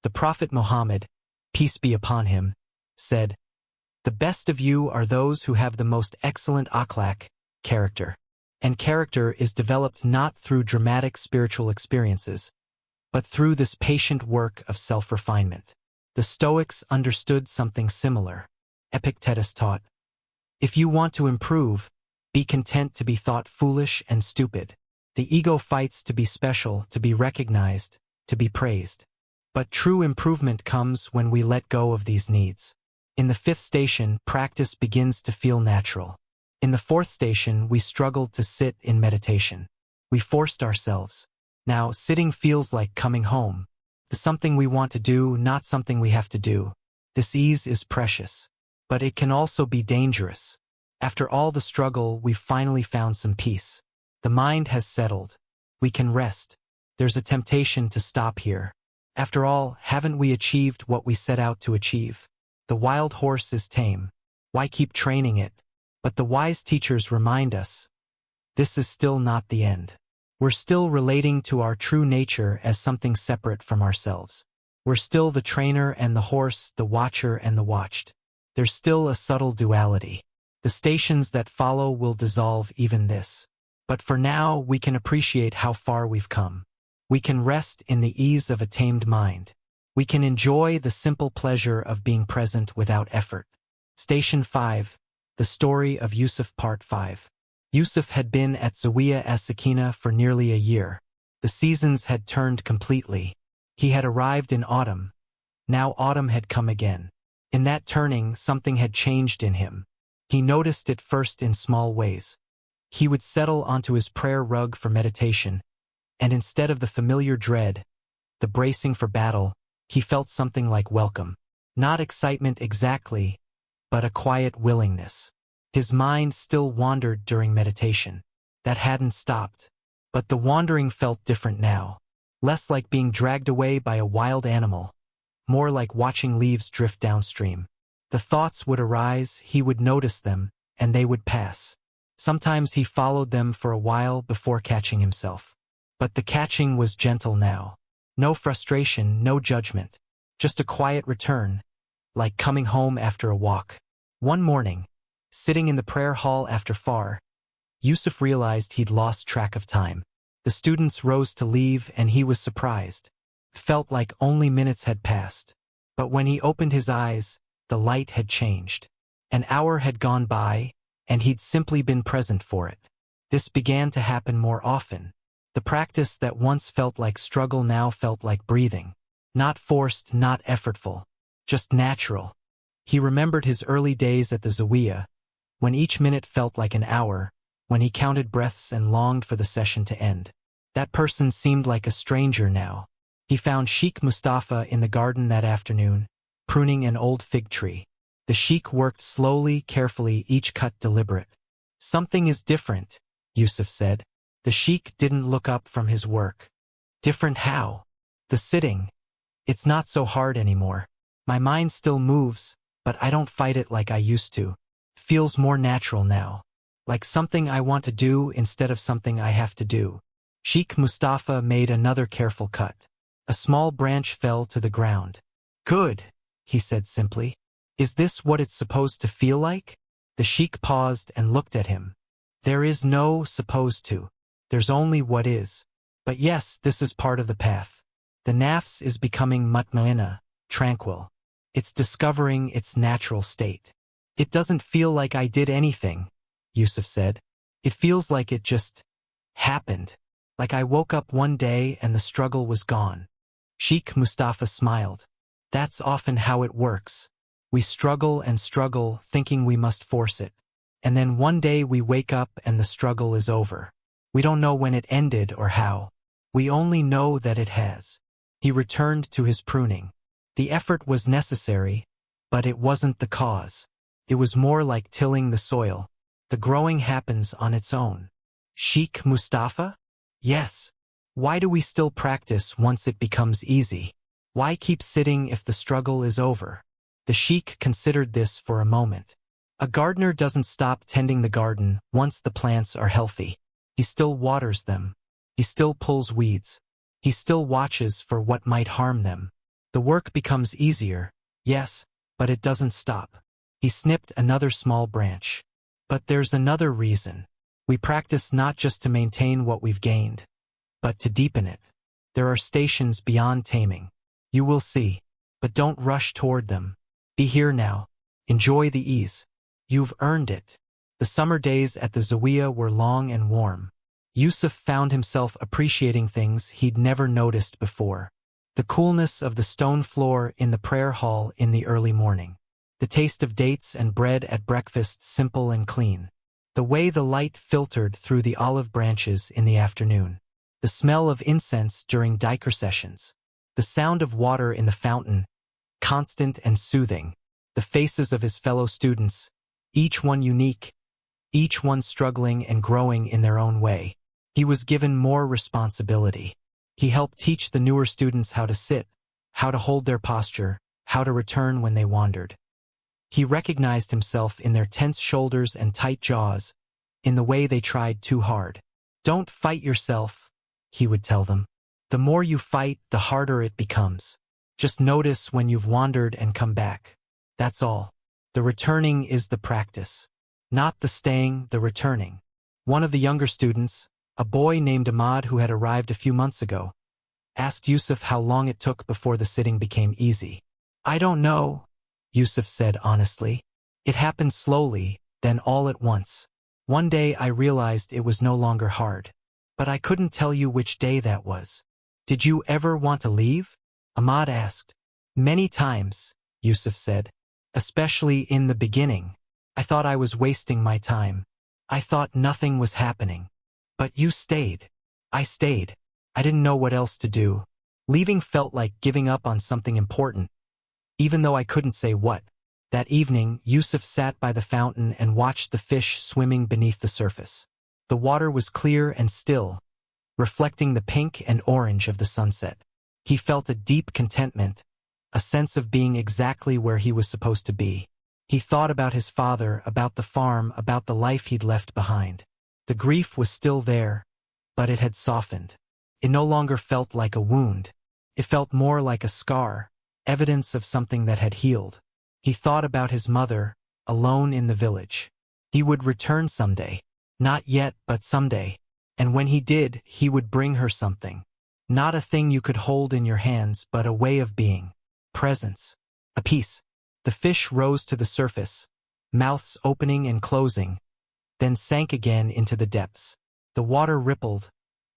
S1: The Prophet Muhammad, peace be upon him, said, "The best of you are those who have the most excellent akhlaq, character. And character is developed not through dramatic spiritual experiences, but through this patient work of self-refinement." The Stoics understood something similar. Epictetus taught, "If you want to improve, be content to be thought foolish and stupid." The ego fights to be special, to be recognized, to be praised. But true improvement comes when we let go of these needs. In the fifth station, practice begins to feel natural. In the fourth station, we struggled to sit in meditation. We forced ourselves. Now, sitting feels like coming home. It's something we want to do, not something we have to do. This ease is precious. But it can also be dangerous. After all the struggle, we've finally found some peace. The mind has settled. We can rest. There's a temptation to stop here. After all, haven't we achieved what we set out to achieve? The wild horse is tame. Why keep training it? But the wise teachers remind us, this is still not the end. We're still relating to our true nature as something separate from ourselves. We're still the trainer and the horse, the watcher and the watched. There's still a subtle duality. The stations that follow will dissolve even this. But for now, we can appreciate how far we've come. We can rest in the ease of a tamed mind. We can enjoy the simple pleasure of being present without effort. Station 5. The Story of Yusuf Part 5. Yusuf had been at Zawiya as-Sakina for nearly a year. The seasons had turned completely. He had arrived in autumn. Now autumn had come again. In that turning, something had changed in him. He noticed it first in small ways. He would settle onto his prayer rug for meditation, and instead of the familiar dread, the bracing for battle, he felt something like welcome. Not excitement exactly, but a quiet willingness. His mind still wandered during meditation. That hadn't stopped. But the wandering felt different now. Less like being dragged away by a wild animal. More like watching leaves drift downstream. The thoughts would arise, he would notice them, and they would pass. Sometimes he followed them for a while before catching himself. But the catching was gentle now. No frustration, no judgment. Just a quiet return, like coming home after a walk. One morning, sitting in the prayer hall after far, Yusuf realized he'd lost track of time. The students rose to leave and he was surprised. It felt like only minutes had passed. But when he opened his eyes, the light had changed. An hour had gone by, and he'd simply been present for it. This began to happen more often. The practice that once felt like struggle now felt like breathing. Not forced, not effortful. Just natural. He remembered his early days at the Zawiya, when each minute felt like an hour, when he counted breaths and longed for the session to end. That person seemed like a stranger now. He found Sheikh Mustafa in the garden that afternoon, pruning an old fig tree. The sheikh worked slowly, carefully, each cut deliberate. "Something is different," Yusuf said. The sheikh didn't look up from his work. "Different how?" "The sitting. It's not so hard anymore. My mind still moves, but I don't fight it like I used to. Feels more natural now. Like something I want to do instead of something I have to do." Sheikh Mustafa made another careful cut. A small branch fell to the ground. "Good," he said simply. "Is this what it's supposed to feel like?" The sheikh paused and looked at him. "There is no supposed to. There's only what is. But yes, this is part of the path. The nafs is becoming mutmainna, tranquil. It's discovering its natural state." "It doesn't feel like I did anything," Yusuf said. "It feels like it just happened. Like I woke up one day and the struggle was gone." Sheikh Mustafa smiled. "That's often how it works. We struggle and struggle, thinking we must force it. And then one day we wake up and the struggle is over. We don't know when it ended or how. We only know that it has." He returned to his pruning. The effort was necessary, but it wasn't the cause. It was more like tilling the soil. The growing happens on its own. "Sheikh Mustafa?" "Yes. Why do we still practice once it becomes easy? Why keep sitting if the struggle is over?" The sheik considered this for a moment. A gardener doesn't stop tending the garden once the plants are healthy. He still waters them. He still pulls weeds. He still watches for what might harm them. The work becomes easier, yes, but it doesn't stop. He snipped another small branch. But there's another reason. We practice not just to maintain what we've gained, but to deepen it. There are stations beyond taming. You will see. But don't rush toward them. Be here now. Enjoy the ease. You've earned it. The summer days at the Zawiya were long and warm. Yusuf found himself appreciating things he'd never noticed before. The coolness of the stone floor in the prayer hall in the early morning. The taste of dates and bread at breakfast, simple and clean. The way the light filtered through the olive branches in the afternoon. The smell of incense during Diker sessions. The sound of water in the fountain, constant and soothing. The faces of his fellow students, each one unique, each one struggling and growing in their own way. He was given more responsibility. He helped teach the newer students how to sit, how to hold their posture, how to return when they wandered. He recognized himself in their tense shoulders and tight jaws, in the way they tried too hard. Don't fight yourself, he would tell them. The more you fight, the harder it becomes. Just notice when you've wandered and come back. That's all. The returning is the practice. Not the staying, the returning. One of the younger students, a boy named Ahmad who had arrived a few months ago, asked Yusuf how long it took before the sitting became easy. I don't know, Yusuf said honestly. It happened slowly, then all at once. One day I realized it was no longer hard. But I couldn't tell you which day that was. Did you ever want to leave? Ahmad asked. Many times, Yusuf said. Especially in the beginning. I thought I was wasting my time. I thought nothing was happening. But you stayed. I stayed. I didn't know what else to do. Leaving felt like giving up on something important, even though I couldn't say what. That evening, Yusuf sat by the fountain and watched the fish swimming beneath the surface. The water was clear and still, reflecting the pink and orange of the sunset. He felt a deep contentment, a sense of being exactly where he was supposed to be. He thought about his father, about the farm, about the life he'd left behind. The grief was still there, but it had softened. It no longer felt like a wound. It felt more like a scar, evidence of something that had healed. He thought about his mother, alone in the village. He would return someday. Not yet, but someday. And when he did, he would bring her something. Not a thing you could hold in your hands, but a way of being. Presence. A peace. The fish rose to the surface, mouths opening and closing, then sank again into the depths. The water rippled,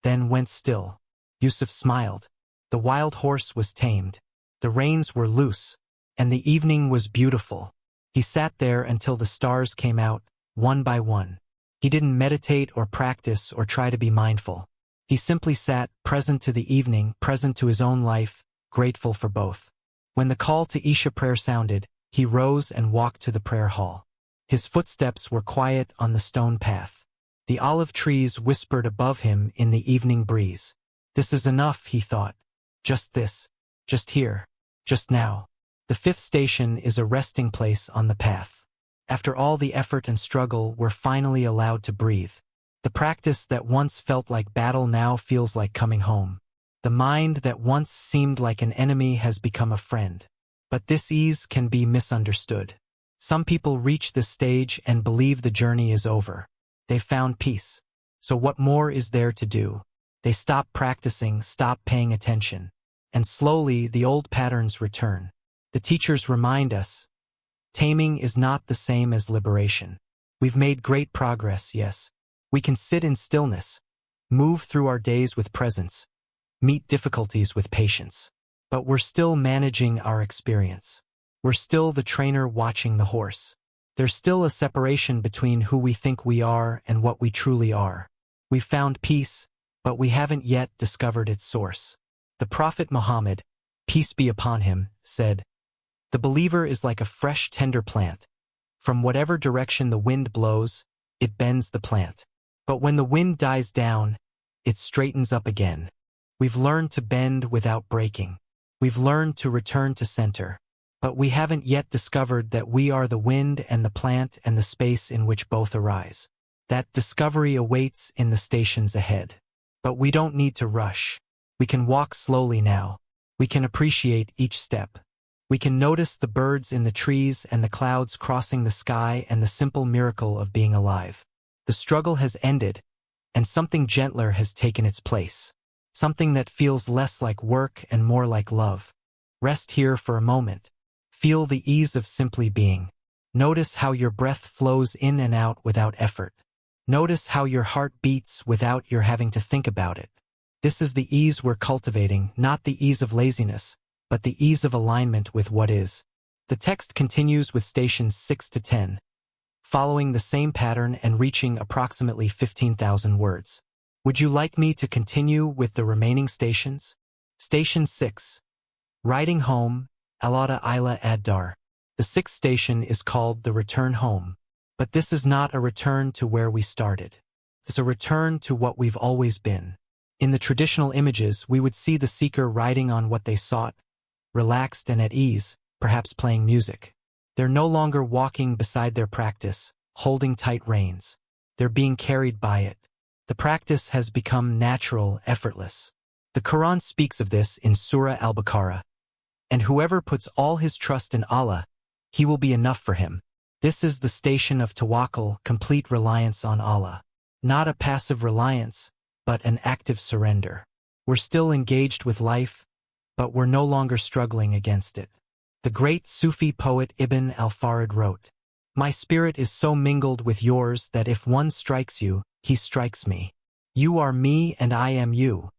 S1: then went still. Yusuf smiled. The wild horse was tamed. The reins were loose, and the evening was beautiful. He sat there until the stars came out, one by one. He didn't meditate or practice or try to be mindful. He simply sat, present to the evening, present to his own life, grateful for both. When the call to Isha prayer sounded, he rose and walked to the prayer hall. His footsteps were quiet on the stone path. The olive trees whispered above him in the evening breeze. This is enough, he thought. Just this. Just here. Just now. The fifth station is a resting place on the path. After all the effort and struggle, we're finally allowed to breathe. The practice that once felt like battle now feels like coming home. The mind that once seemed like an enemy has become a friend. But this ease can be misunderstood. Some people reach this stage and believe the journey is over. They've found peace. So what more is there to do? They stop practicing, stop paying attention. And slowly the old patterns return. The teachers remind us, taming is not the same as liberation. We've made great progress, yes. We can sit in stillness, move through our days with presence, meet difficulties with patience. But we're still managing our experience. We're still the trainer watching the horse. There's still a separation between who we think we are and what we truly are. We've found peace, but we haven't yet discovered its source. The Prophet Muhammad, peace be upon him, said, "The believer is like a fresh, tender plant. From whatever direction the wind blows, it bends the plant. But when the wind dies down, it straightens up again." We've learned to bend without breaking. We've learned to return to center. But we haven't yet discovered that we are the wind and the plant and the space in which both arise. That discovery awaits in the stations ahead. But we don't need to rush. We can walk slowly now. We can appreciate each step. We can notice the birds in the trees and the clouds crossing the sky and the simple miracle of being alive. The struggle has ended, and something gentler has taken its place. Something that feels less like work and more like love. Rest here for a moment. Feel the ease of simply being. Notice how your breath flows in and out without effort. Notice how your heart beats without your having to think about it. This is the ease we're cultivating, not the ease of laziness, but the ease of alignment with what is. The text continues with stations 6 to 10, following the same pattern and reaching approximately 15,000 words. Would you like me to continue with the remaining stations? Station 6. Riding home, Alada Ila Ad-Dar. The sixth station is called the return home. But this is not a return to where we started. It's a return to what we've always been. In the traditional images, we would see the seeker riding on what they sought, relaxed and at ease, perhaps playing music. They're no longer walking beside their practice, holding tight reins. They're being carried by it. The practice has become natural, effortless. The Quran speaks of this in Surah Al-Baqarah. And whoever puts all his trust in Allah, He will be enough for him. This is the station of tawakkul, complete reliance on Allah. Not a passive reliance, but an active surrender. We're still engaged with life, but we're no longer struggling against it. The great Sufi poet Ibn al-Farid wrote, "My spirit is so mingled with yours that if one strikes you, he strikes me. You are me and I am you.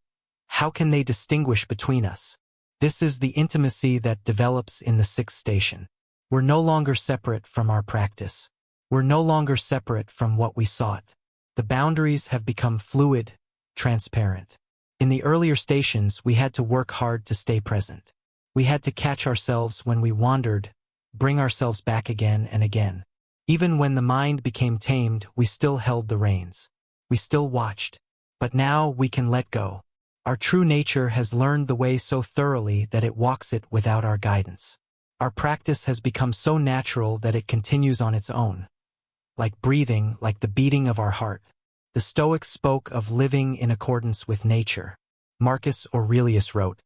S1: How can they distinguish between us?" This is the intimacy that develops in the sixth station. We're no longer separate from our practice. We're no longer separate from what we sought. The boundaries have become fluid, transparent. In the earlier stations, we had to work hard to stay present. We had to catch ourselves when we wandered, bring ourselves back again and again. Even when the mind became tamed, we still held the reins. We still watched. But now we can let go. Our true nature has learned the way so thoroughly that it walks it without our guidance. Our practice has become so natural that it continues on its own. Like breathing, like the beating of our heart. The Stoics spoke of living in accordance with nature. Marcus Aurelius wrote,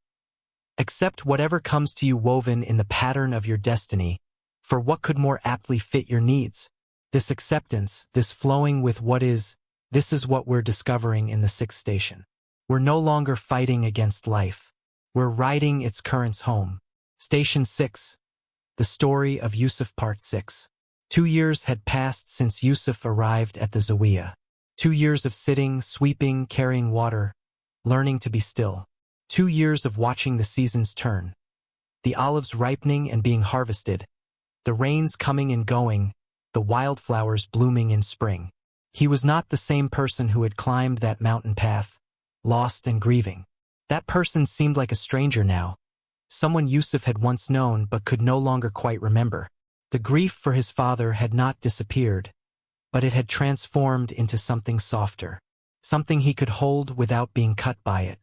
S1: "Accept whatever comes to you woven in the pattern of your destiny, for what could more aptly fit your needs?" This acceptance, this flowing with what is, this is what we're discovering in the sixth station. We're no longer fighting against life. We're riding its currents home. Station 6. The Story of Yusuf Part 6. 2 years had passed since Yusuf arrived at the Zawiya. 2 years of sitting, sweeping, carrying water, learning to be still. 2 years of watching the seasons turn. The olives ripening and being harvested. The rains coming and going, the wildflowers blooming in spring. He was not the same person who had climbed that mountain path, lost and grieving. That person seemed like a stranger now. Someone Yusuf had once known but could no longer quite remember. The grief for his father had not disappeared, but it had transformed into something softer, something he could hold without being cut by it.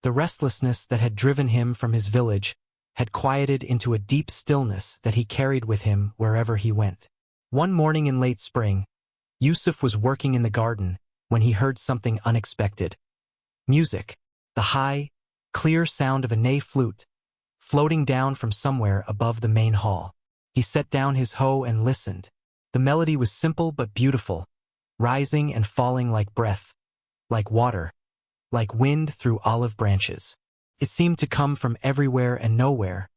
S1: The restlessness that had driven him from his village had quieted into a deep stillness that he carried with him wherever he went. One morning in late spring, Yusuf was working in the garden when he heard something unexpected. Music, the high, clear sound of a ney flute, floating down from somewhere above the main hall. He set down his hoe and listened. The melody was simple but beautiful, rising and falling like breath, like water, like wind through olive branches. It seemed to come from everywhere and nowhere,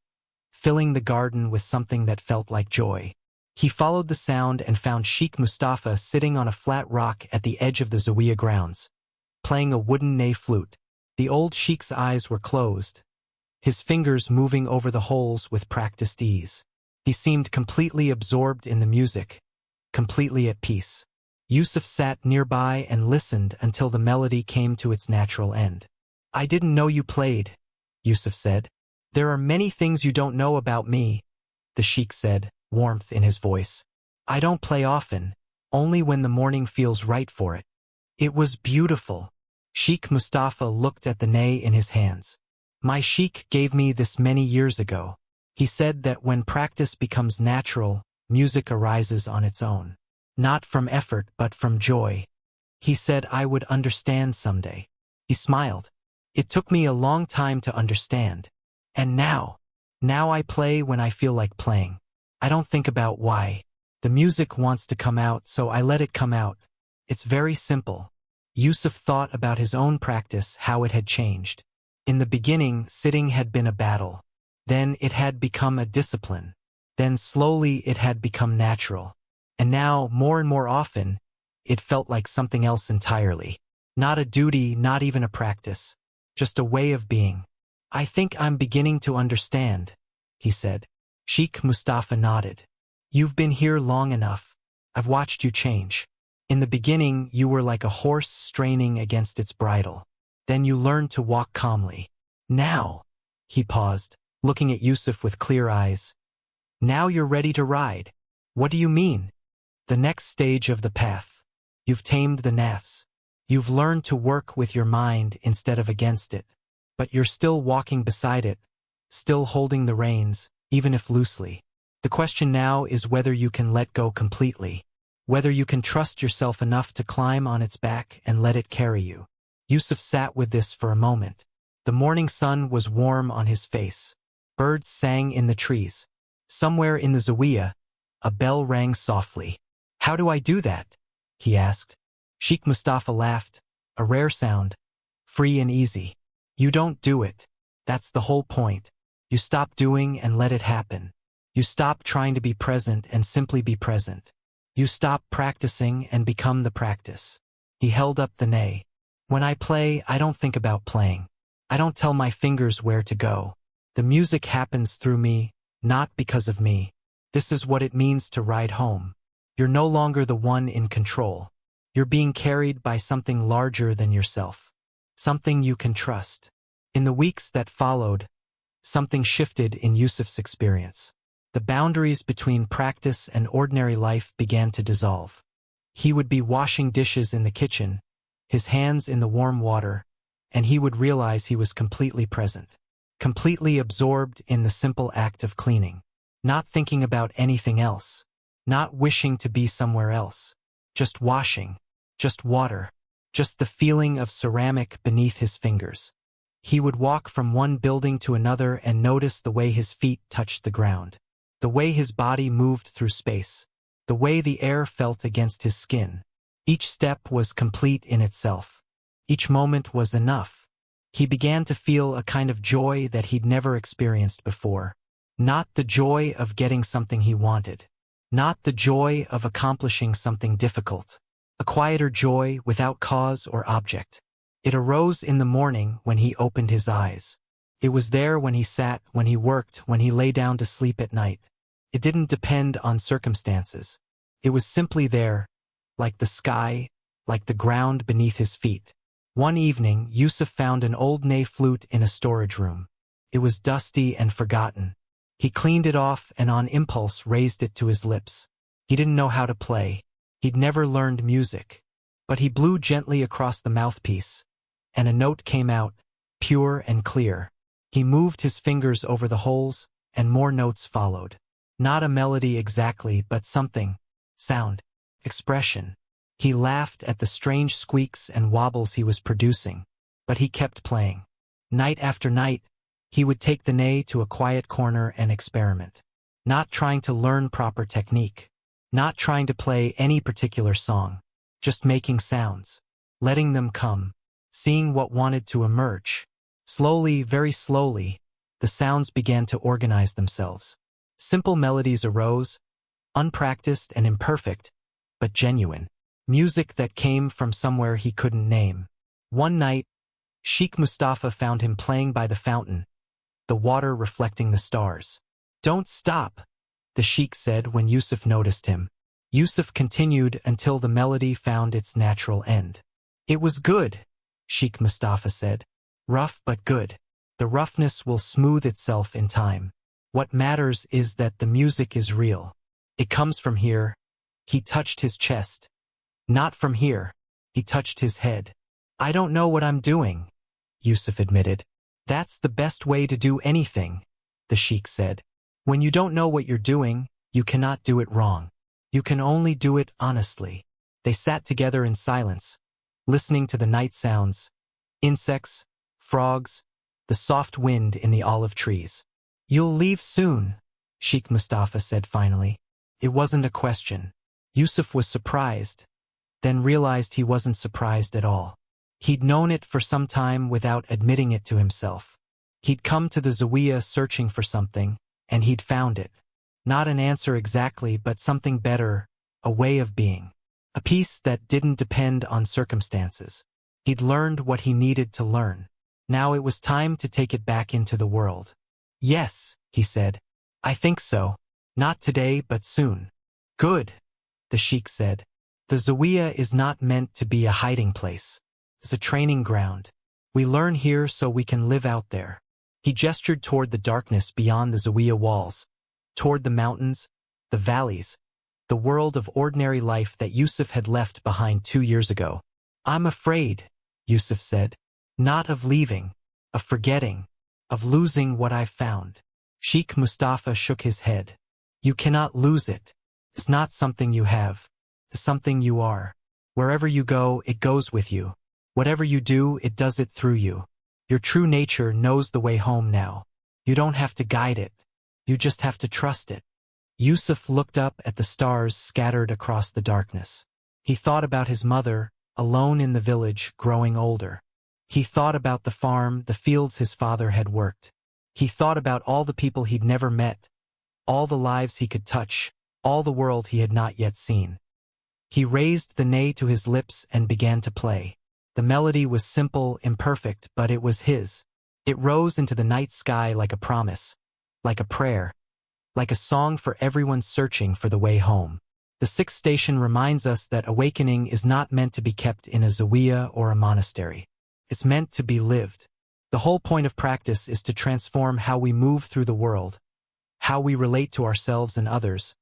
S1: filling the garden with something that felt like joy. He followed the sound and found Sheikh Mustafa sitting on a flat rock at the edge of the Zawiya grounds, playing a wooden ney flute. The old sheikh's eyes were closed, his fingers moving over the holes with practiced ease. He seemed completely absorbed in the music, completely at peace. Yusuf sat nearby and listened until the melody came to its natural end. "I didn't know you played," Yusuf said. "There are many things you don't know about me," the sheikh said, warmth in his voice. "I don't play often, only when the morning feels right for it." It was beautiful. Sheikh Mustafa looked at the ney in his hands. "My sheikh gave me this many years ago." He said that when practice becomes natural, music arises on its own. Not from effort, but from joy. He said I would understand someday. He smiled. It took me a long time to understand. And now I play when I feel like playing. I don't think about why. The music wants to come out, so I let it come out. It's very simple. Yusuf thought about his own practice, how it had changed. In the beginning, sitting had been a battle. Then it had become a discipline. Then slowly it had become natural. And now, more and more often, it felt like something else entirely. Not a duty, not even a practice. Just a way of being. I think I'm beginning to understand, he said. Sheikh Mustafa nodded. You've been here long enough. I've watched you change. In the beginning, you were like a horse straining against its bridle. Then you learned to walk calmly. Now, he paused, looking at Yusuf with clear eyes. Now you're ready to ride. What do you mean? The next stage of the path. You've tamed the nafs. You've learned to work with your mind instead of against it. But you're still walking beside it, still holding the reins, even if loosely. The question now is whether you can let go completely. Whether you can trust yourself enough to climb on its back and let it carry you. Yusuf sat with this for a moment. The morning sun was warm on his face. Birds sang in the trees. Somewhere in the Zawiya, a bell rang softly. How do I do that? He asked. Sheikh Mustafa laughed. A rare sound. Free and easy. You don't do it. That's the whole point. You stop doing and let it happen. You stop trying to be present and simply be present. You stop practicing and become the practice. He held up the nay. When I play, I don't think about playing. I don't tell my fingers where to go. The music happens through me, not because of me. This is what it means to ride home. You're no longer the one in control. You're being carried by something larger than yourself. Something you can trust. In the weeks that followed, something shifted in Yusuf's experience. The boundaries between practice and ordinary life began to dissolve. He would be washing dishes in the kitchen, his hands in the warm water, and he would realize he was completely present. Completely absorbed in the simple act of cleaning. Not thinking about anything else. Not wishing to be somewhere else. Just washing. Just water. Just the feeling of ceramic beneath his fingers. He would walk from one building to another and notice the way his feet touched the ground. The way his body moved through space. The way the air felt against his skin. Each step was complete in itself. Each moment was enough. He began to feel a kind of joy that he'd never experienced before. Not the joy of getting something he wanted. Not the joy of accomplishing something difficult. A quieter joy without cause or object. It arose in the morning when he opened his eyes. It was there when he sat, when he worked, when he lay down to sleep at night. It didn't depend on circumstances. It was simply there, like the sky, like the ground beneath his feet. One evening, Yusuf found an old ney flute in a storage room. It was dusty and forgotten. He cleaned it off and on impulse raised it to his lips. He didn't know how to play. He'd never learned music. But he blew gently across the mouthpiece, and a note came out, pure and clear. He moved his fingers over the holes, and more notes followed. Not a melody exactly, but something. Sound. Expression. He laughed at the strange squeaks and wobbles he was producing, but he kept playing. Night after night, he would take the ney to a quiet corner and experiment. Not trying to learn proper technique. Not trying to play any particular song. Just making sounds. Letting them come. Seeing what wanted to emerge. Slowly, very slowly, the sounds began to organize themselves. Simple melodies arose, unpracticed and imperfect, but genuine. Music that came from somewhere he couldn't name. One night, Sheikh Mustafa found him playing by the fountain, the water reflecting the stars. Don't stop, the sheikh said when Yusuf noticed him. Yusuf continued until the melody found its natural end. It was good, Sheikh Mustafa said. Rough but good. The roughness will smooth itself in time. What matters is that the music is real. It comes from here. He touched his chest. Not from here. He touched his head. I don't know what I'm doing, Yusuf admitted. That's the best way to do anything, the sheikh said. When you don't know what you're doing, you cannot do it wrong. You can only do it honestly. They sat together in silence, listening to the night sounds, insects, frogs, the soft wind in the olive trees. "You'll leave soon," Sheikh Mustafa said finally. It wasn't a question. Yusuf was surprised, then realized he wasn't surprised at all. He'd known it for some time without admitting it to himself. He'd come to the Zawiya searching for something, and he'd found it. Not an answer exactly, but something better, a way of being. A peace that didn't depend on circumstances. He'd learned what he needed to learn. Now it was time to take it back into the world. "Yes," he said. "I think so. Not today, but soon." "Good," the sheikh said. "The Zawiya is not meant to be a hiding place. It's a training ground. We learn here so we can live out there." He gestured toward the darkness beyond the Zawiya walls, toward the mountains, the valleys, the world of ordinary life that Yusuf had left behind 2 years ago. "I'm afraid," Yusuf said. "Not of leaving, of forgetting, of losing what I've found." Sheikh Mustafa shook his head. "You cannot lose it. It's not something you have. It's something you are. Wherever you go, it goes with you. Whatever you do, it does it through you. Your true nature knows the way home now. You don't have to guide it. You just have to trust it." Yusuf looked up at the stars scattered across the darkness. He thought about his mother, alone in the village, growing older. He thought about the farm, the fields his father had worked. He thought about all the people he'd never met, all the lives he could touch, all the world he had not yet seen. He raised the ney to his lips and began to play. The melody was simple, imperfect, but it was his. It rose into the night sky like a promise, like a prayer, like a song for everyone searching for the way home. The sixth station reminds us that awakening is not meant to be kept in a zawiya or a monastery. It's meant to be lived. The whole point of practice is to transform how we move through the world, how we relate to ourselves and others,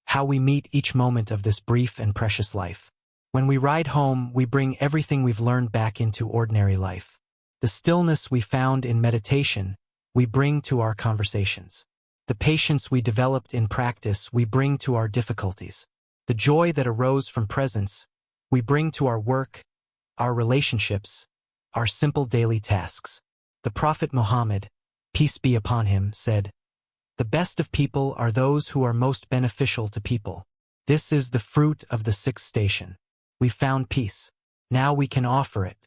S1: how we meet each moment of this brief and precious life. When we ride home, we bring everything we've learned back into ordinary life. The stillness we found in meditation, we bring to our conversations. The patience we developed in practice, we bring to our difficulties. The joy that arose from presence, we bring to our work, our relationships, our simple daily tasks. The Prophet Muhammad, peace be upon him, said, "The best of people are those who are most beneficial to people." This is the fruit of the sixth station. We found peace. Now we can offer it.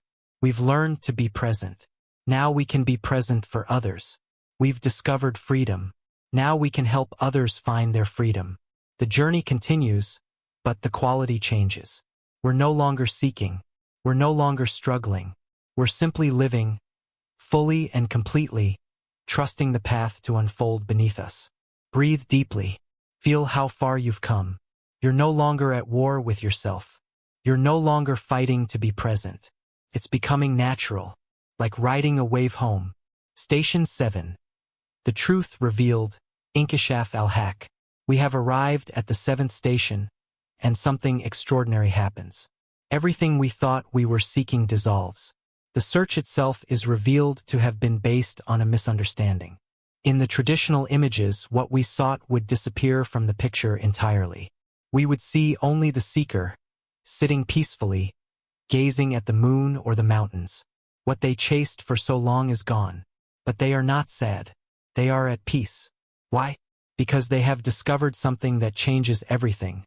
S1: We've learned to be present. Now we can be present for others. We've discovered freedom. Now we can help others find their freedom. The journey continues, but the quality changes. We're no longer seeking. We're no longer struggling. We're simply living, fully and completely, trusting the path to unfold beneath us. Breathe deeply. Feel how far you've come. You're no longer at war with yourself. You're no longer fighting to be present. It's becoming natural, like riding a wave home. Station 7. The truth revealed, Inkishaf al-Haq. We have arrived at the 7th station, and something extraordinary happens. Everything we thought we were seeking dissolves. The search itself is revealed to have been based on a misunderstanding. In the traditional images, what we sought would disappear from the picture entirely. We would see only the seeker, sitting peacefully, gazing at the moon or the mountains. What they chased for so long is gone. But they are not sad. They are at peace. Why? Because they have discovered something that changes everything.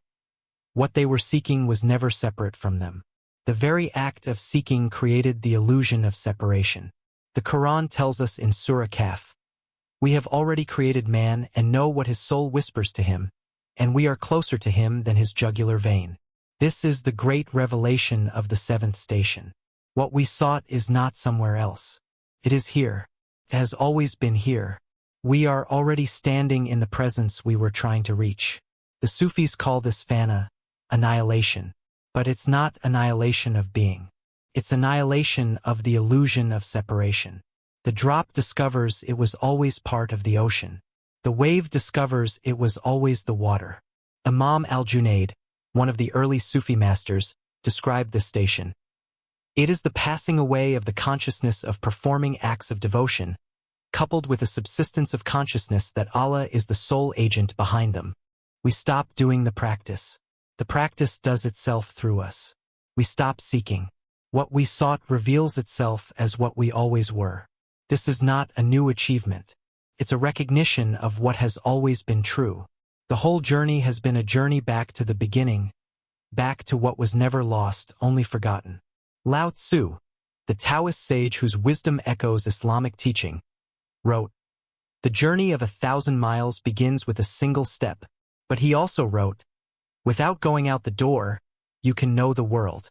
S1: What they were seeking was never separate from them. The very act of seeking created the illusion of separation. The Quran tells us in Surah Kaf, "We have already created man and know what his soul whispers to him, and we are closer to him than his jugular vein." This is the great revelation of the 7th station. What we sought is not somewhere else. It is here. It has always been here. We are already standing in the presence we were trying to reach. The Sufis call this fana, annihilation. But it's not annihilation of being. It's annihilation of the illusion of separation. The drop discovers it was always part of the ocean. The wave discovers it was always the water. Imam al-Junaid, one of the early Sufi masters, described this station. It is the passing away of the consciousness of performing acts of devotion, coupled with a subsistence of consciousness that Allah is the sole agent behind them. We stop doing the practice. The practice does itself through us. We stop seeking. What we sought reveals itself as what we always were. This is not a new achievement. It's a recognition of what has always been true. The whole journey has been a journey back to the beginning, back to what was never lost, only forgotten. Lao Tzu, the Taoist sage whose wisdom echoes Islamic teaching, wrote, "The journey of 1,000 miles begins with a single step," but he also wrote, "Without going out the door, you can know the world."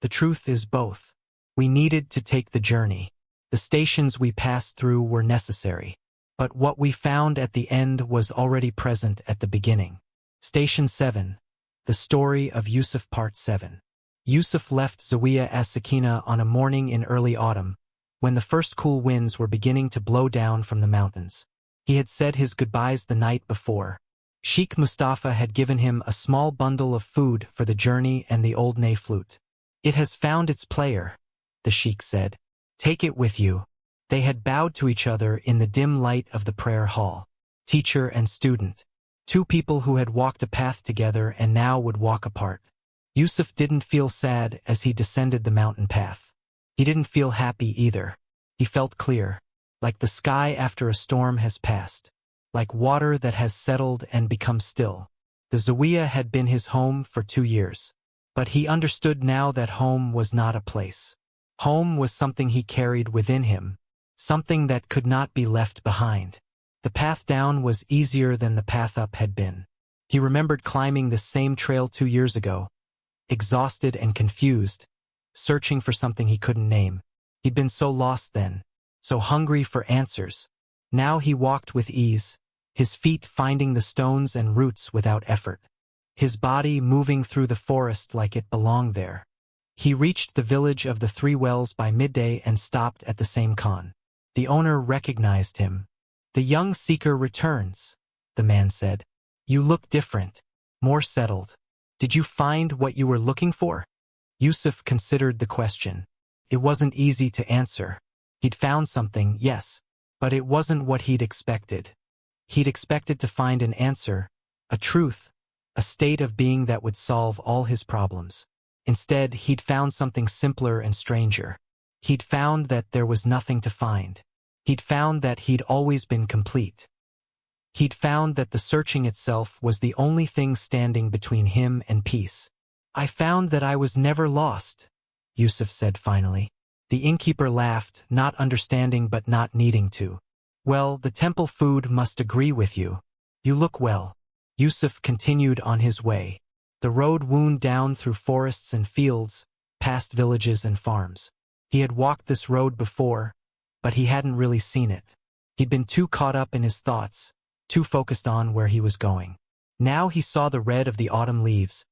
S1: The truth is both. We needed to take the journey. The stations we passed through were necessary. But what we found at the end was already present at the beginning. Station 7. The Story of Yusuf Part 7. Yusuf left Zawiya as-Sakina on a morning in early autumn, when the first cool winds were beginning to blow down from the mountains. He had said his goodbyes the night before. Sheikh Mustafa had given him a small bundle of food for the journey and the old ney flute. "It has found its player," the sheikh said. "Take it with you." They had bowed to each other in the dim light of the prayer hall. Teacher and student. Two people who had walked a path together and now would walk apart. Yusuf didn't feel sad as he descended the mountain path. He didn't feel happy either. He felt clear, like the sky after a storm has passed, like water that has settled and become still. The Zawiya had been his home for 2 years. But he understood now that home was not a place. Home was something he carried within him, something that could not be left behind. The path down was easier than the path up had been. He remembered climbing this same trail 2 years ago, exhausted and confused, searching for something he couldn't name. He'd been so lost then, so hungry for answers. Now he walked with ease, his feet finding the stones and roots without effort, his body moving through the forest like it belonged there. He reached the village of the 3 wells by midday and stopped at the same khan. The owner recognized him. "The young seeker returns," the man said. "You look different, more settled. Did you find what you were looking for?" Yusuf considered the question. It wasn't easy to answer. He'd found something, yes, but it wasn't what he'd expected. He'd expected to find an answer, a truth, a state of being that would solve all his problems. Instead, he'd found something simpler and stranger. He'd found that there was nothing to find. He'd found that he'd always been complete. He'd found that the searching itself was the only thing standing between him and peace. "I found that I was never lost," Yusuf said finally. The innkeeper laughed, not understanding but not needing to. "Well, the temple food must agree with you. You look well." Yusuf continued on his way. The road wound down through forests and fields, past villages and farms. He had walked this road before, but he hadn't really seen it. He'd been too caught up in his thoughts, too focused on where he was going. Now he saw the red of the autumn leaves,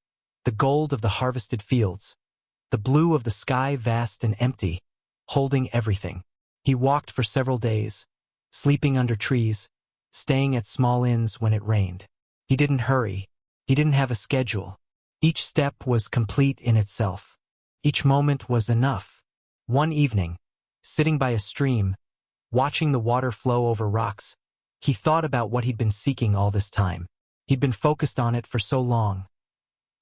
S1: the gold of the harvested fields, the blue of the sky vast and empty, holding everything. He walked for several days, sleeping under trees, staying at small inns when it rained. He didn't hurry. He didn't have a schedule. Each step was complete in itself. Each moment was enough. One evening, sitting by a stream, watching the water flow over rocks, he thought about what he'd been seeking all this time. He'd been focused on it for so long.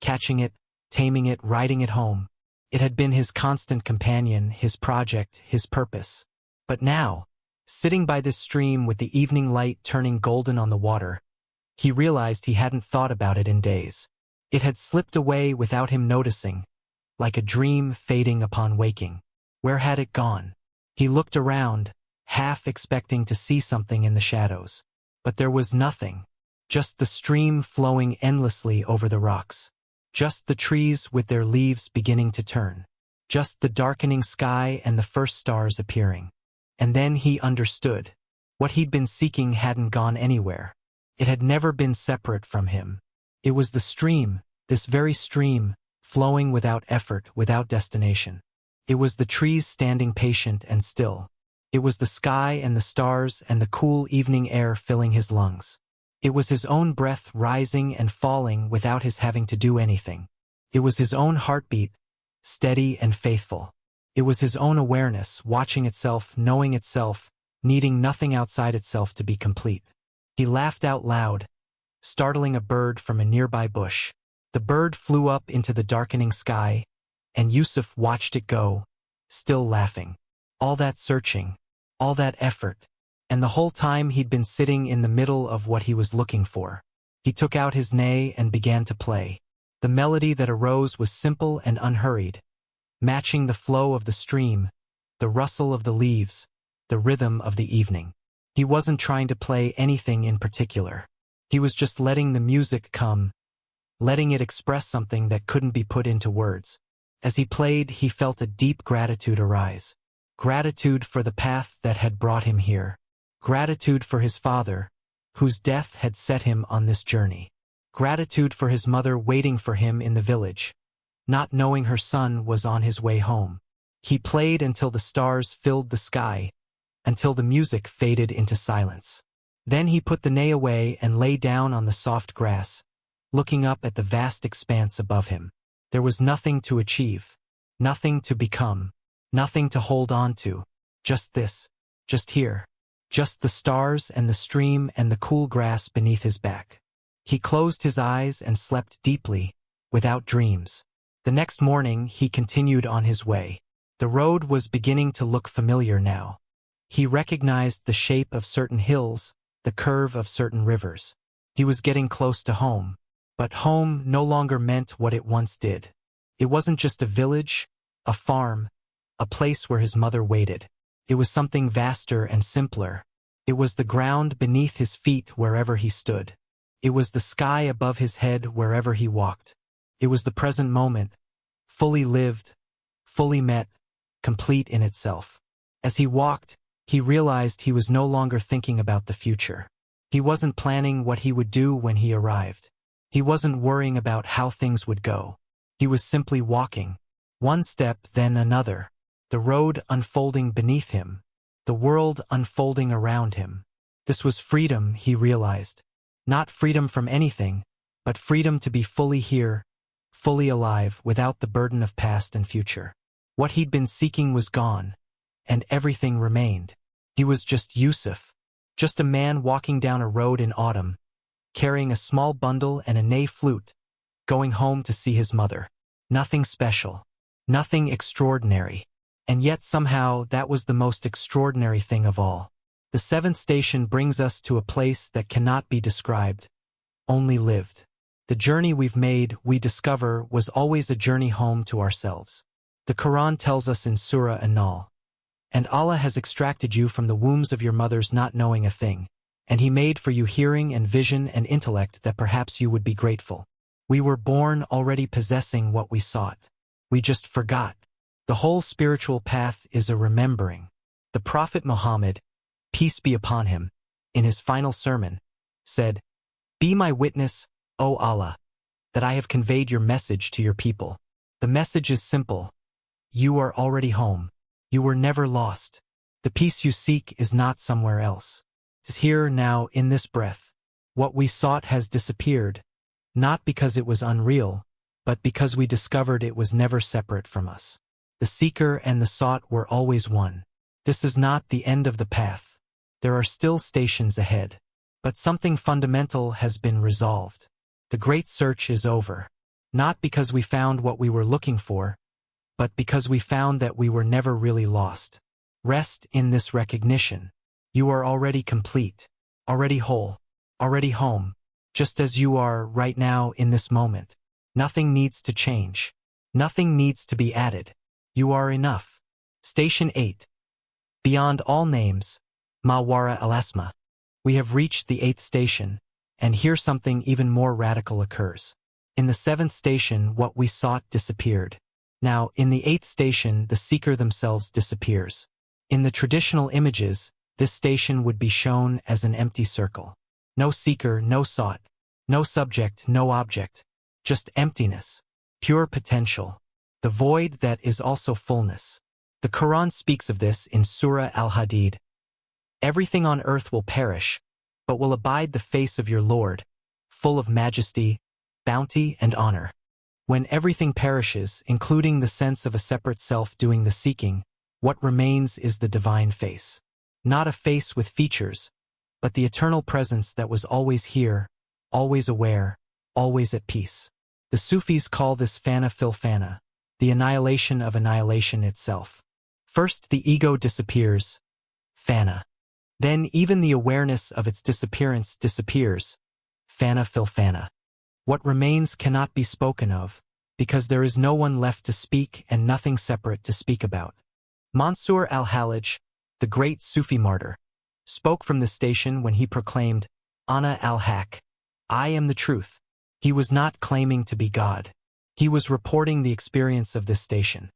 S1: Catching it, taming it, riding it home. It had been his constant companion, his project, his purpose. But now, sitting by this stream with the evening light turning golden on the water, he realized he hadn't thought about it in days. It had slipped away without him noticing, like a dream fading upon waking. Where had it gone? He looked around, half expecting to see something in the shadows. But there was nothing. Just the stream flowing endlessly over the rocks. Just the trees with their leaves beginning to turn. Just the darkening sky and the first stars appearing. And then he understood. What he'd been seeking hadn't gone anywhere. It had never been separate from him. It was the stream, this very stream, flowing without effort, without destination. It was the trees standing patient and still. It was the sky and the stars and the cool evening air filling his lungs. It was his own breath rising and falling without his having to do anything. It was his own heartbeat, steady and faithful. It was his own awareness, watching itself, knowing itself, needing nothing outside itself to be complete. He laughed out loud, startling a bird from a nearby bush. The bird flew up into the darkening sky, and Yusuf watched it go, still laughing. All that searching, all that effort, and the whole time he'd been sitting in the middle of what he was looking for. He took out his ney and began to play. The melody that arose was simple and unhurried, matching the flow of the stream, the rustle of the leaves, the rhythm of the evening. He wasn't trying to play anything in particular. He was just letting the music come, letting it express something that couldn't be put into words. As he played, he felt a deep gratitude arise. Gratitude for the path that had brought him here. Gratitude for his father, whose death had set him on this journey. Gratitude for his mother waiting for him in the village, not knowing her son was on his way home. He played until the stars filled the sky, until the music faded into silence. Then he put the ney away and lay down on the soft grass, looking up at the vast expanse above him. There was nothing to achieve, nothing to become, nothing to hold on to. Just this, just here, just the stars and the stream and the cool grass beneath his back. He closed his eyes and slept deeply, without dreams. The next morning he continued on his way. The road was beginning to look familiar now. He recognized the shape of certain hills, the curve of certain rivers. He was getting close to home. But home no longer meant what it once did. It wasn't just a village, a farm, a place where his mother waited. It was something vaster and simpler. It was the ground beneath his feet wherever he stood. It was the sky above his head wherever he walked. It was the present moment, fully lived, fully met, complete in itself. As he walked, he realized he was no longer thinking about the future. He wasn't planning what he would do when he arrived. He wasn't worrying about how things would go. He was simply walking, one step then another, the road unfolding beneath him, the world unfolding around him. This was freedom, he realized. Not freedom from anything, but freedom to be fully here, fully alive, without the burden of past and future. What he'd been seeking was gone, and everything remained. He was just Yusuf, just a man walking down a road in autumn, carrying a small bundle and a ney flute, going home to see his mother. Nothing special, nothing extraordinary, and yet somehow that was the most extraordinary thing of all. The seventh station brings us to a place that cannot be described, only lived. The journey we've made, we discover, was always a journey home to ourselves. The Quran tells us in Surah An-Nahl, "And Allah has extracted you from the wombs of your mothers not knowing a thing, and He made for you hearing and vision and intellect that perhaps you would be grateful." We were born already possessing what we sought. We just forgot. The whole spiritual path is a remembering. The Prophet Muhammad, peace be upon him, in his final sermon, said, "Be my witness, O Allah, that I have conveyed your message to your people." The message is simple. You are already home. You were never lost. The peace you seek is not somewhere else. It is here now in this breath. What we sought has disappeared, not because it was unreal, but because we discovered it was never separate from us. The seeker and the sought were always one. This is not the end of the path. There are still stations ahead. But something fundamental has been resolved. The great search is over. Not because we found what we were looking for, but because we found that we were never really lost. Rest in this recognition. You are already complete, already whole, already home, just as you are right now in this moment. Nothing needs to change. Nothing needs to be added. You are enough. Station 8. Beyond all names, Mawara al-Asma. We have reached the 8th station, and here something even more radical occurs. In the 7th station, what we sought disappeared. Now, in the 8th station, the seeker themselves disappears. In the traditional images, this station would be shown as an empty circle. No seeker, no sought, no subject, no object, just emptiness, pure potential, the void that is also fullness. The Quran speaks of this in Surah Al-Hadid. Everything on earth will perish, but will abide the face of your Lord, full of majesty, bounty, and honor. When everything perishes, including the sense of a separate self doing the seeking, what remains is the divine face. Not a face with features, but the eternal presence that was always here, always aware, always at peace. The Sufis call this fana fil fana, the annihilation of annihilation itself. First the ego disappears, fana. Then even the awareness of its disappearance disappears, fana fil fana. What remains cannot be spoken of, because there is no one left to speak and nothing separate to speak about. Mansur al-Hallaj, the great Sufi martyr, spoke from this station when he proclaimed, Ana al-Haq, I am the truth. He was not claiming to be God. He was reporting the experience of this station.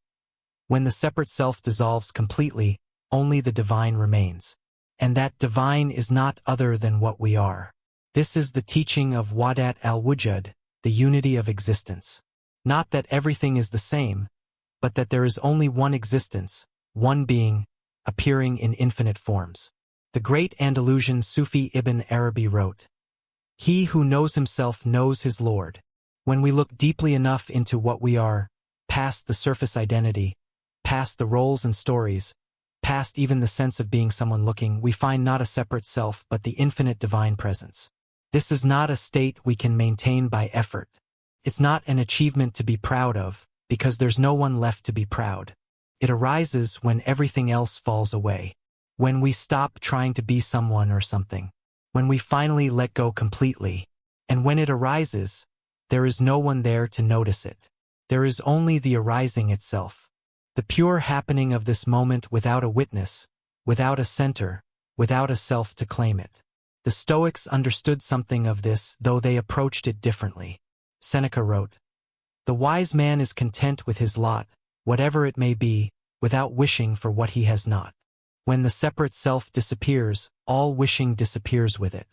S1: When the separate self dissolves completely, only the divine remains. And that divine is not other than what we are. This is the teaching of Wadat al-Wujud, the unity of existence. Not that everything is the same, but that there is only one existence, one being, appearing in infinite forms. The great Andalusian Sufi Ibn Arabi wrote, He who knows himself knows his Lord. When we look deeply enough into what we are, past the surface identity, past the roles and stories, past even the sense of being someone looking, we find not a separate self but the infinite divine presence. This is not a state we can maintain by effort. It's not an achievement to be proud of, because there's no one left to be proud. It arises when everything else falls away. When we stop trying to be someone or something. When we finally let go completely. And when it arises, there is no one there to notice it. There is only the arising itself. The pure happening of this moment without a witness, without a center, without a self to claim it. The Stoics understood something of this, though they approached it differently. Seneca wrote, The wise man is content with his lot, whatever it may be, without wishing for what he has not. When the separate self disappears, all wishing disappears with it.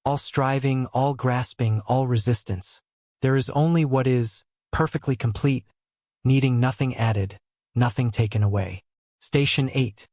S1: All striving, all grasping, all resistance. There is only what is, perfectly complete, needing nothing added, nothing taken away. Station 8.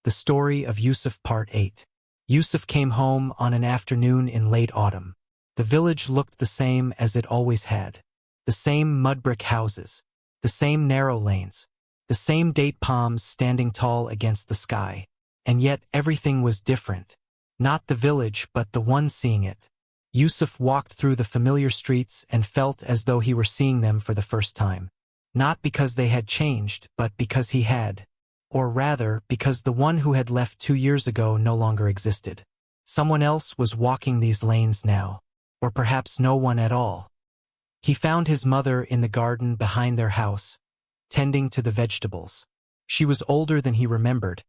S1: The Story of Yusuf Part 8. Yusuf came home on an afternoon in late autumn. The village looked the same as it always had. The same mud-brick houses, the same narrow lanes, the same date palms standing tall against the sky. And yet everything was different. Not the village, but the one seeing it. Yusuf walked through the familiar streets and felt as though he were seeing them for the first time. Not because they had changed, but because he had. Or rather, because the one who had left 2 years ago no longer existed. Someone else was walking these lanes now. Or perhaps no one at all. He found his mother in the garden behind their house, tending to the vegetables. She was older than he remembered,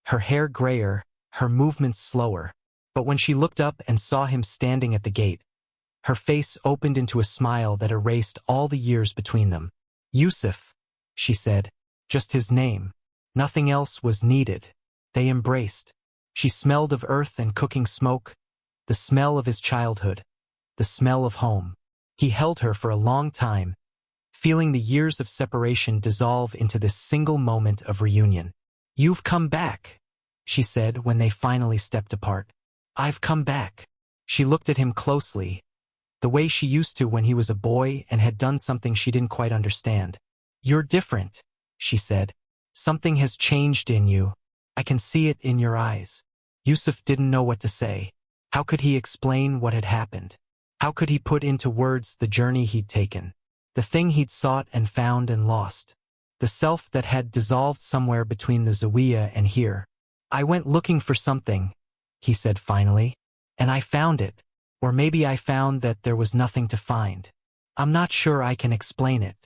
S1: her hair grayer, her movements slower. But when she looked up and saw him standing at the gate, her face opened into a smile that erased all the years between them. Yusuf, she said, just his name. Nothing else was needed. They embraced. She smelled of earth and cooking smoke, the smell of his childhood, the smell of home. He held her for a long time, feeling the years of separation dissolve into this single moment of reunion. You've come back, she said when they finally stepped apart. I've come back. She looked at him closely, the way she used to when he was a boy and had done something she didn't quite understand. You're different, she said. Something has changed in you. I can see it in your eyes. Yusuf didn't know what to say. How could he explain what had happened? How could he put into words the journey he'd taken? The thing he'd sought and found and lost? The self that had dissolved somewhere between the Zawiya and here. I went looking for something, he said finally, and I found it. Or maybe I found that there was nothing to find. I'm not sure I can explain it.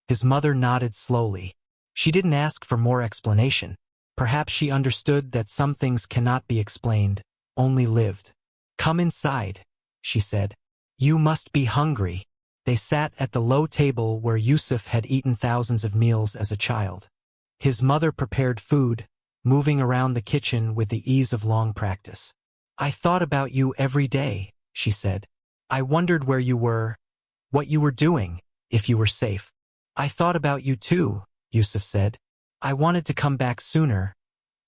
S1: His mother nodded slowly. She didn't ask for more explanation. Perhaps she understood that some things cannot be explained, only lived. Come inside, she said. You must be hungry. They sat at the low table where Yusuf had eaten thousands of meals as a child. His mother prepared food, moving around the kitchen with the ease of long practice. I thought about you every day, she said. I wondered where you were, what you were doing, if you were safe. I thought about you too, Yusuf said. I wanted to come back sooner,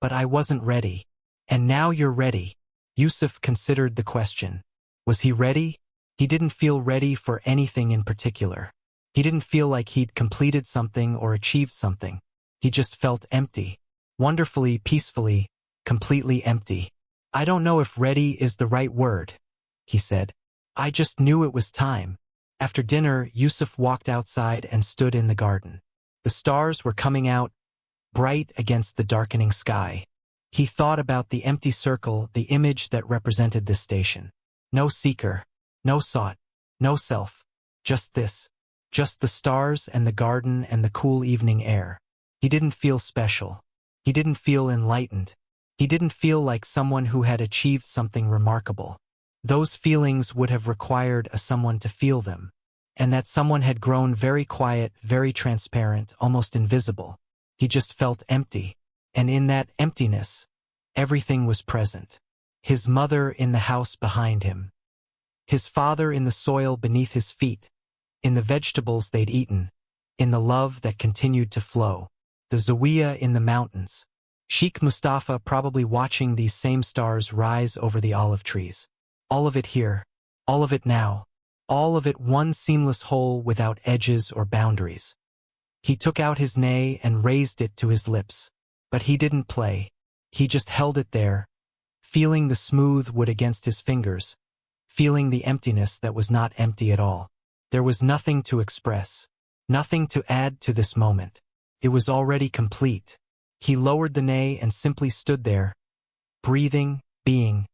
S1: but I wasn't ready. And now you're ready. Yusuf considered the question. Was he ready? He didn't feel ready for anything in particular. He didn't feel like he'd completed something or achieved something. He just felt empty. Wonderfully, peacefully, completely empty. "I don't know if ready is the right word," he said. "I just knew it was time." After dinner, Yusuf walked outside and stood in the garden. The stars were coming out, bright against the darkening sky. He thought about the empty circle, the image that represented this station. No seeker, no sought, no self, just this. Just the stars and the garden and the cool evening air. He didn't feel special. He didn't feel enlightened. He didn't feel like someone who had achieved something remarkable. Those feelings would have required someone to feel them. And that someone had grown very quiet, very transparent, almost invisible. He just felt empty. And in that emptiness, everything was present. His mother in the house behind him. His father in the soil beneath his feet. In the vegetables they'd eaten. In the love that continued to flow. The Zawiya in the mountains. Sheikh Mustafa probably watching these same stars rise over the olive trees. All of it here. All of it now. All of it one seamless whole without edges or boundaries. He took out his nay and raised it to his lips. But he didn't play. He just held it there, feeling the smooth wood against his fingers, feeling the emptiness that was not empty at all. There was nothing to express, nothing to add to this moment. It was already complete. He lowered the nay and simply stood there, breathing, being,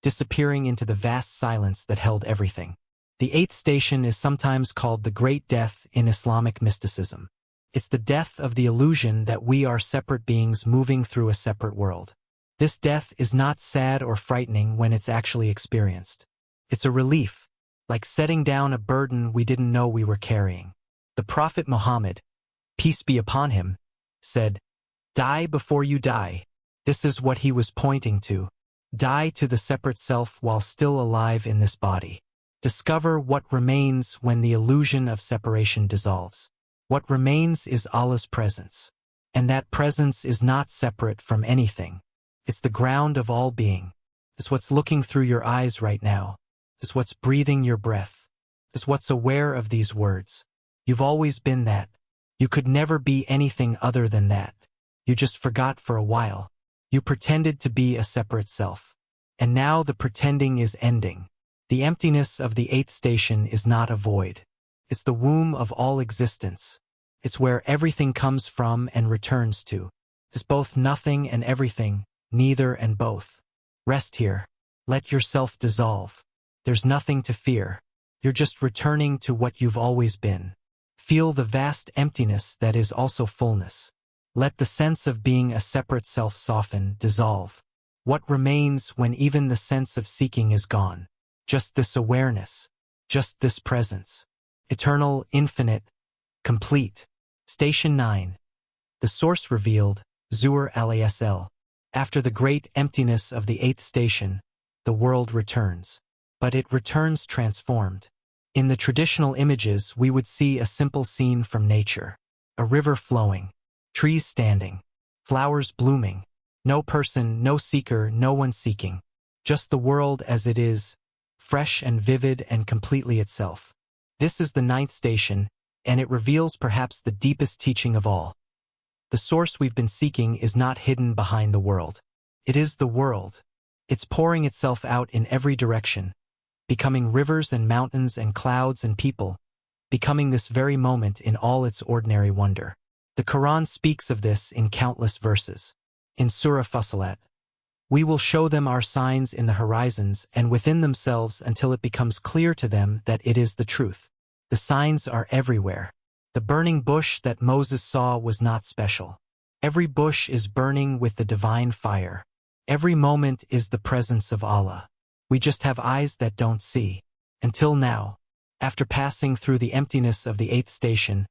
S1: disappearing into the vast silence that held everything. The eighth station is sometimes called the Great Death in Islamic mysticism. It's the death of the illusion that we are separate beings moving through a separate world. This death is not sad or frightening when it's actually experienced. It's a relief, like setting down a burden we didn't know we were carrying. The Prophet Muhammad, peace be upon him, said, "Die before you die." This is what he was pointing to. Die to the separate self while still alive in this body. Discover what remains when the illusion of separation dissolves. What remains is Allah's presence. And that presence is not separate from anything. It's the ground of all being. It's what's looking through your eyes right now. It's what's breathing your breath. It's what's aware of these words. You've always been that. You could never be anything other than that. You just forgot for a while. You pretended to be a separate self. And now the pretending is ending. The emptiness of the eighth station is not a void. It's the womb of all existence. It's where everything comes from and returns to. It's both nothing and everything, neither and both. Rest here. Let yourself dissolve. There's nothing to fear. You're just returning to what you've always been. Feel the vast emptiness that is also fullness. Let the sense of being a separate self soften, dissolve. What remains when even the sense of seeking is gone? Just this awareness. Just this presence. Eternal, infinite, complete. Station 9. The source revealed, Zuhr al-Asl. After the great emptiness of the eighth station, the world returns. But it returns transformed. In the traditional images, we would see a simple scene from nature. A river flowing, trees standing, flowers blooming. No person, no seeker, no one seeking. Just the world as it is, fresh and vivid and completely itself. This is the ninth station, and it reveals perhaps the deepest teaching of all. The source we've been seeking is not hidden behind the world. It is the world. It's pouring itself out in every direction, becoming rivers and mountains and clouds and people, becoming this very moment in all its ordinary wonder. The Quran speaks of this in countless verses. In Surah Fussilat, we will show them our signs in the horizons and within themselves until it becomes clear to them that it is the truth. The signs are everywhere. The burning bush that Moses saw was not special. Every bush is burning with the divine fire. Every moment is the presence of Allah. We just have eyes that don't see. Until now, after passing through the emptiness of the eighth station,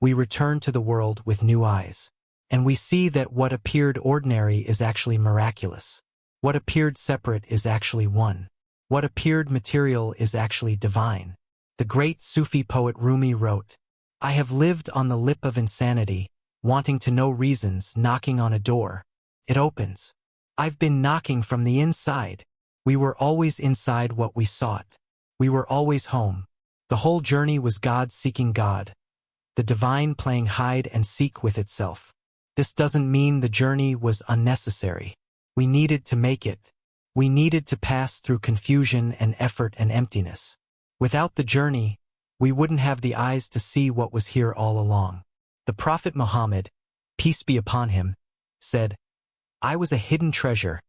S1: we return to the world with new eyes. And we see that what appeared ordinary is actually miraculous. What appeared separate is actually one. What appeared material is actually divine. The great Sufi poet Rumi wrote, "I have lived on the lip of insanity, wanting to know reasons, knocking on a door. It opens. I've been knocking from the inside. We were always inside what we sought. We were always home. The whole journey was God seeking God. The divine playing hide and seek with itself. This doesn't mean the journey was unnecessary. We needed to make it. We needed to pass through confusion and effort and emptiness. Without the journey, we wouldn't have the eyes to see what was here all along. The Prophet Muhammad, peace be upon him, said, "I was a hidden treasure,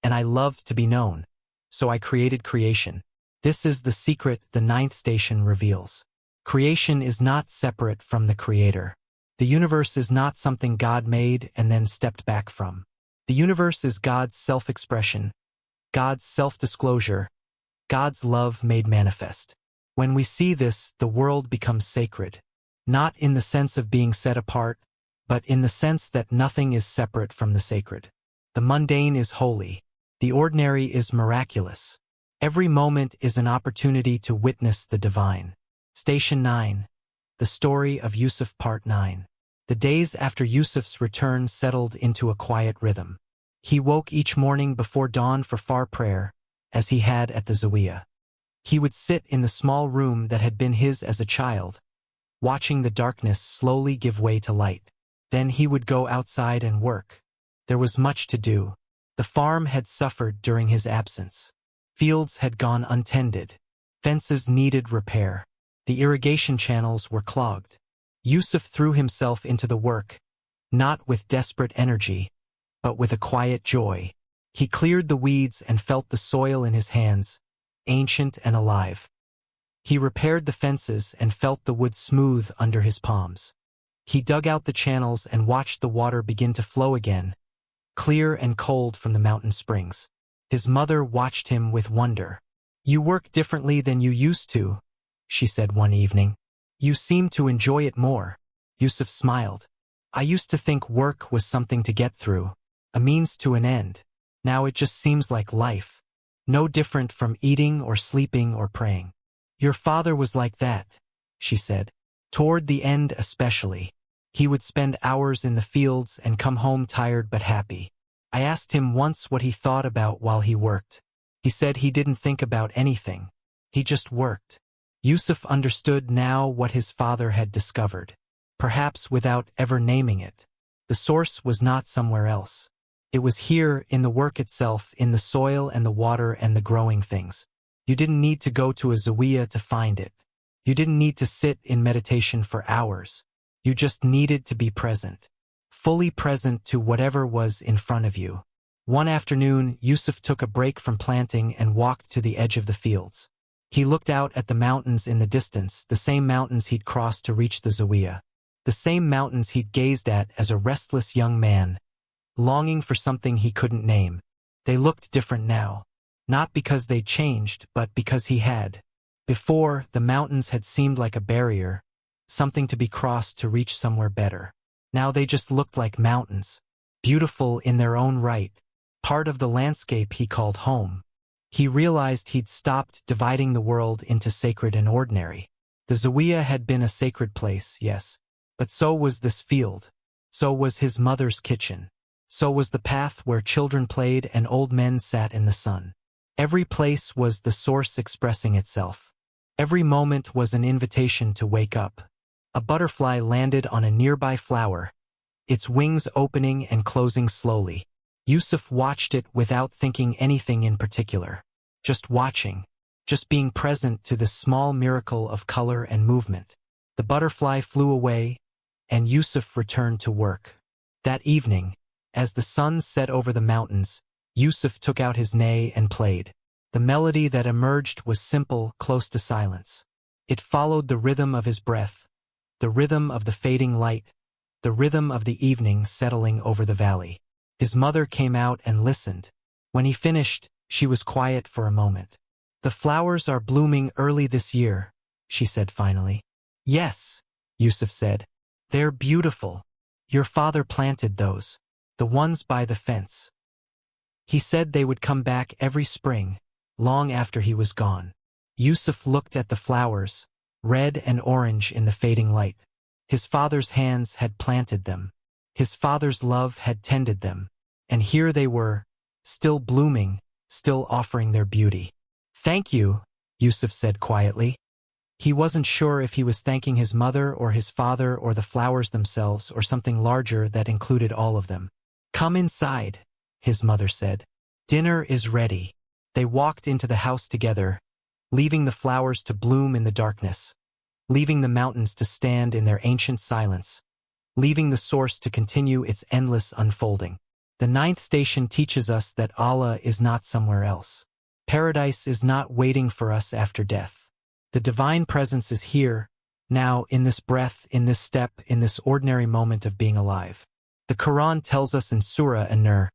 S1: and I loved to be known, so I created creation." This is the secret the ninth station reveals. Creation is not separate from the Creator. The universe is not something God made and then stepped back from. The universe is God's self-expression, God's self-disclosure, God's love made manifest. When we see this, the world becomes sacred, not in the sense of being set apart, but in the sense that nothing is separate from the sacred. The mundane is holy. The ordinary is miraculous. Every moment is an opportunity to witness the divine. Station 9. The Story of Yusuf Part 9. The days after Yusuf's return settled into a quiet rhythm. He woke each morning before dawn for far prayer, as he had at the Zawiya. He would sit in the small room that had been his as a child, watching the darkness slowly give way to light. Then he would go outside and work. There was much to do. The farm had suffered during his absence. Fields had gone untended. Fences needed repair. The irrigation channels were clogged. Yusuf threw himself into the work, not with desperate energy, but with a quiet joy. He cleared the weeds and felt the soil in his hands, ancient and alive. He repaired the fences and felt the wood smooth under his palms. He dug out the channels and watched the water begin to flow again, clear and cold from the mountain springs. His mother watched him with wonder. "You work differently than you used to," she said one evening. "You seem to enjoy it more." Yusuf smiled. "I used to think work was something to get through, a means to an end. Now it just seems like life, no different from eating or sleeping or praying." "Your father was like that," she said. "Toward the end especially. He would spend hours in the fields and come home tired but happy. I asked him once what he thought about while he worked. He said he didn't think about anything. He just worked." Yusuf understood now what his father had discovered, perhaps without ever naming it. The source was not somewhere else. It was here in the work itself, in the soil and the water and the growing things. You didn't need to go to a Zawiya to find it. You didn't need to sit in meditation for hours. You just needed to be present, fully present to whatever was in front of you. One afternoon, Yusuf took a break from planting and walked to the edge of the fields. He looked out at the mountains in the distance, the same mountains he'd crossed to reach the Zawiya, the same mountains he'd gazed at as a restless young man, longing for something he couldn't name. They looked different now, not because they'd changed, but because he had. Before, the mountains had seemed like a barrier, something to be crossed to reach somewhere better. Now they just looked like mountains, beautiful in their own right, part of the landscape he called home. He realized he'd stopped dividing the world into sacred and ordinary. The Zawiya had been a sacred place, yes, but so was this field. So was his mother's kitchen. So was the path where children played and old men sat in the sun. Every place was the source expressing itself. Every moment was an invitation to wake up. A butterfly landed on a nearby flower, its wings opening and closing slowly. Yusuf watched it without thinking anything in particular. Just watching, just being present to this small miracle of color and movement. The butterfly flew away, and Yusuf returned to work. That evening, as the sun set over the mountains, Yusuf took out his ney and played. The melody that emerged was simple, close to silence. It followed the rhythm of his breath, the rhythm of the fading light, the rhythm of the evening settling over the valley. His mother came out and listened. When he finished, she was quiet for a moment. "The flowers are blooming early this year," she said finally. "Yes," Yusuf said. "They're beautiful. Your father planted those, the ones by the fence. He said they would come back every spring, long after he was gone." Yusuf looked at the flowers, red and orange in the fading light. His father's hands had planted them. His father's love had tended them. And here they were, still blooming, still offering their beauty. "Thank you," Yusuf said quietly. He wasn't sure if he was thanking his mother or his father or the flowers themselves or something larger that included all of them. "Come inside," his mother said. Dinner is ready. They walked into the house together, leaving the flowers to bloom in the darkness, leaving the mountains to stand in their ancient silence, leaving the source to continue its endless unfolding. The ninth station teaches us that Allah is not somewhere else. Paradise is not waiting for us after death. The divine presence is here, now, in this breath, in this step, in this ordinary moment of being alive. The Quran tells us in Surah An-Nur,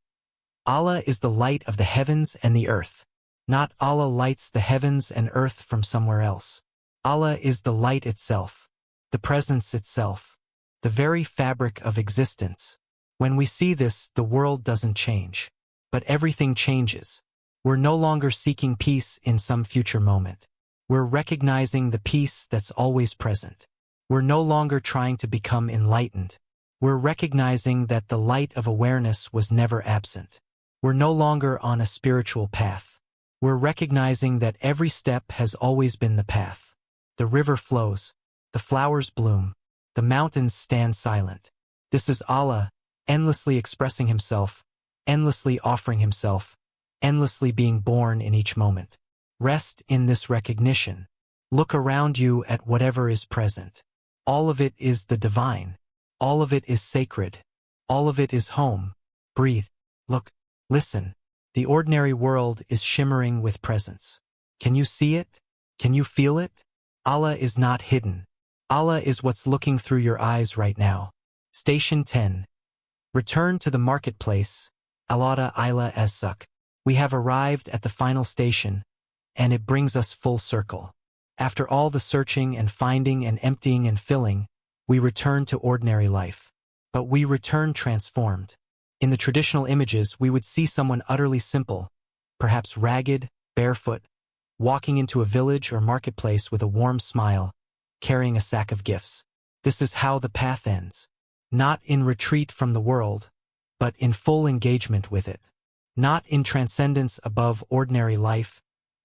S1: Allah is the light of the heavens and the earth. Not Allah lights the heavens and earth from somewhere else. Allah is the light itself, the presence itself, the very fabric of existence. When we see this, the world doesn't change, but everything changes. We're no longer seeking peace in some future moment. We're recognizing the peace that's always present. We're no longer trying to become enlightened. We're recognizing that the light of awareness was never absent. We're no longer on a spiritual path. We're recognizing that every step has always been the path. The river flows, the flowers bloom, the mountains stand silent. This is Allah, endlessly expressing himself, endlessly offering himself, endlessly being born in each moment. Rest in this recognition. Look around you at whatever is present. All of it is the divine. All of it is sacred. All of it is home. Breathe. Look. Listen. The ordinary world is shimmering with presence. Can you see it? Can you feel it? Allah is not hidden. Allah is what's looking through your eyes right now. Station 10. Return to the marketplace. Alada Ila as-Suk. We have arrived at the final station, and it brings us full circle. After all the searching and finding and emptying and filling, we return to ordinary life. But we return transformed. In the traditional images, we would see someone utterly simple, perhaps ragged, barefoot, walking into a village or marketplace with a warm smile, carrying a sack of gifts. This is how the path ends. Not in retreat from the world, but in full engagement with it. Not in transcendence above ordinary life,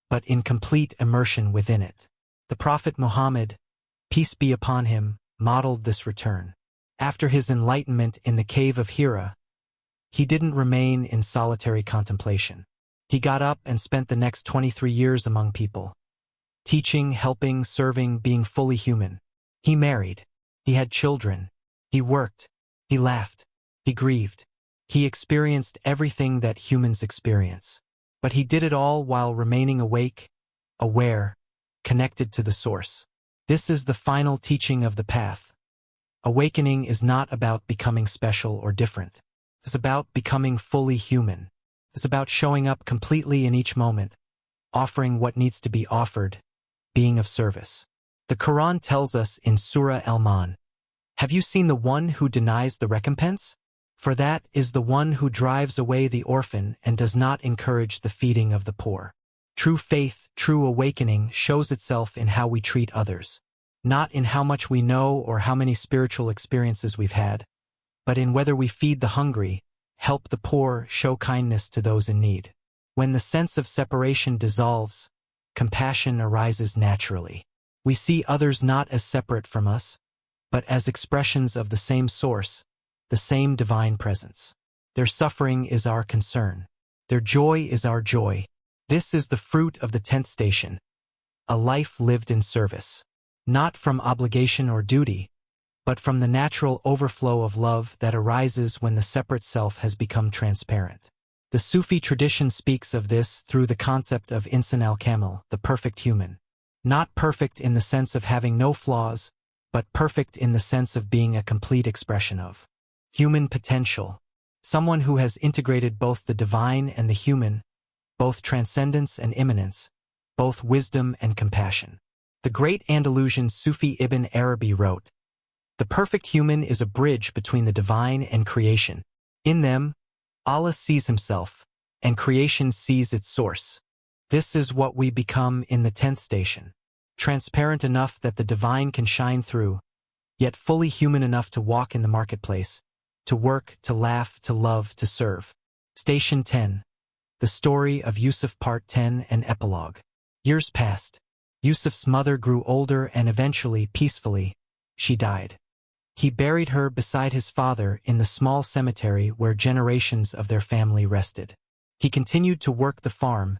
S1: but in complete immersion within it. The Prophet Muhammad, peace be upon him, modeled this return. After his enlightenment in the cave of Hira, he didn't remain in solitary contemplation. He got up and spent the next 23 years among people, teaching, helping, serving, being fully human. He married. He had children. He worked. He laughed. He grieved. He experienced everything that humans experience. But he did it all while remaining awake, aware, connected to the source. This is the final teaching of the path. Awakening is not about becoming special or different. It's about becoming fully human. It's about showing up completely in each moment, offering what needs to be offered, being of service. The Quran tells us in Surah Al-Man, "Have you seen the one who denies the recompense? For that is the one who drives away the orphan and does not encourage the feeding of the poor." True faith, true awakening shows itself in how we treat others, not in how much we know or how many spiritual experiences we've had, but in whether we feed the hungry, help the poor, show kindness to those in need. When the sense of separation dissolves, compassion arises naturally. We see others not as separate from us, but as expressions of the same source, the same divine presence. Their suffering is our concern. Their joy is our joy. This is the fruit of the 10th station, a life lived in service, not from obligation or duty, but from the natural overflow of love that arises when the separate self has become transparent. The Sufi tradition speaks of this through the concept of Insan al-Kamil, the perfect human. Not perfect in the sense of having no flaws, but perfect in the sense of being a complete expression of human potential. Someone who has integrated both the divine and the human, both transcendence and immanence, both wisdom and compassion. The great Andalusian Sufi Ibn Arabi wrote, "The perfect human is a bridge between the divine and creation. In them, Allah sees himself, and creation sees its source. This is what we become in the 10th station, transparent enough that the divine can shine through, yet fully human enough to walk in the marketplace, to work, to laugh, to love, to serve." Station 10. The Story of Yusuf Part 10 and Epilogue. Years passed. Yusuf's mother grew older and eventually, peacefully, she died. He buried her beside his father in the small cemetery where generations of their family rested. He continued to work the farm,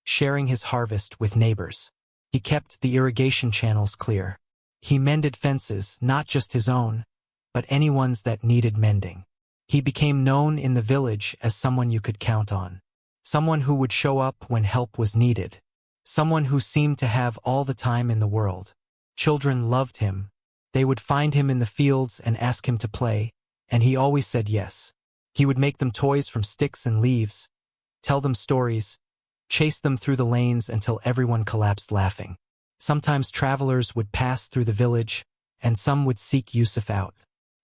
S1: sharing his harvest with neighbors. He kept the irrigation channels clear. He mended fences, not just his own, but anyone's that needed mending. He became known in the village as someone you could count on. Someone who would show up when help was needed. Someone who seemed to have all the time in the world. Children loved him. They would find him in the fields and ask him to play, and he always said yes. He would make them toys from sticks and leaves, tell them stories, chase them through the lanes until everyone collapsed laughing. Sometimes travelers would pass through the village, and some would seek Yusuf out.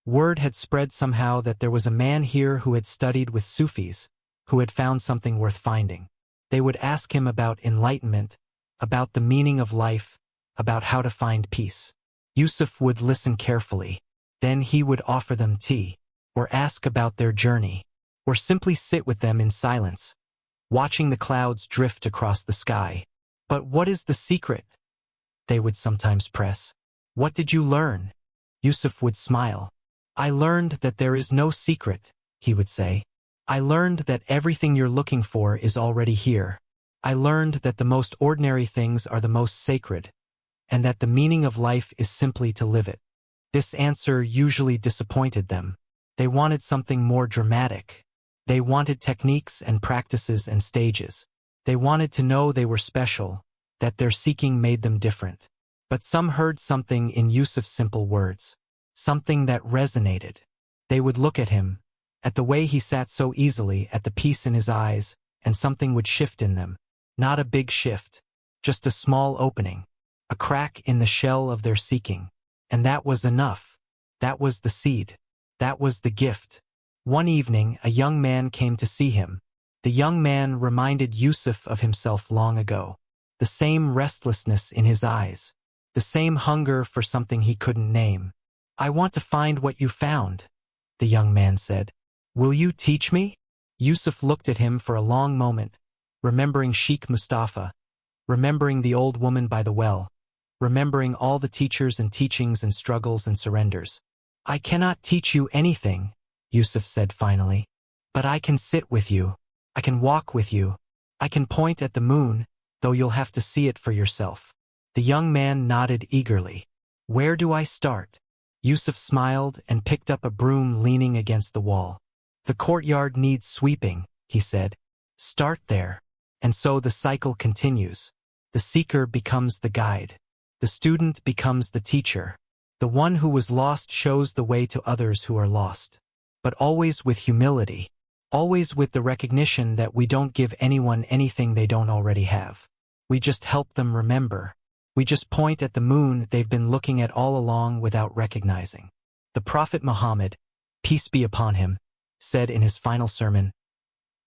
S1: Word had spread somehow that there was a man here who had studied with Sufis, who had found something worth finding. They would ask him about enlightenment, about the meaning of life, about how to find peace. Yusuf would listen carefully. Then he would offer them tea, or ask about their journey, or simply sit with them in silence, watching the clouds drift across the sky. But what is the secret? They would sometimes press. What did you learn? Yusuf would smile. I learned that there is no secret, he would say. I learned that everything you're looking for is already here. I learned that the most ordinary things are the most sacred, and that the meaning of life is simply to live it. This answer usually disappointed them. They wanted something more dramatic. They wanted techniques and practices and stages. They wanted to know they were special, that their seeking made them different. But some heard something in Yusuf's simple words, something that resonated. They would look at him, at the way he sat so easily, at the peace in his eyes, and something would shift in them. Not a big shift, just a small opening, a crack in the shell of their seeking. And that was enough. That was the seed. That was the gift. One evening, a young man came to see him. The young man reminded Yusuf of himself long ago. The same restlessness in his eyes. The same hunger for something he couldn't name. I want to find what you found, the young man said. Will you teach me? Yusuf looked at him for a long moment, remembering Sheikh Mustafa, remembering the old woman by the well, remembering all the teachers and teachings and struggles and surrenders. I cannot teach you anything, Yusuf said finally, but I can sit with you. I can walk with you. I can point at the moon, though you'll have to see it for yourself. The young man nodded eagerly. Where do I start? Yusuf smiled and picked up a broom leaning against the wall. The courtyard needs sweeping, he said. Start there. And so the cycle continues. The seeker becomes the guide. The student becomes the teacher. The one who was lost shows the way to others who are lost. But always with humility. Always with the recognition that we don't give anyone anything they don't already have. We just help them remember. We just point at the moon they've been looking at all along without recognizing. The Prophet Muhammad, peace be upon him, said in his final sermon,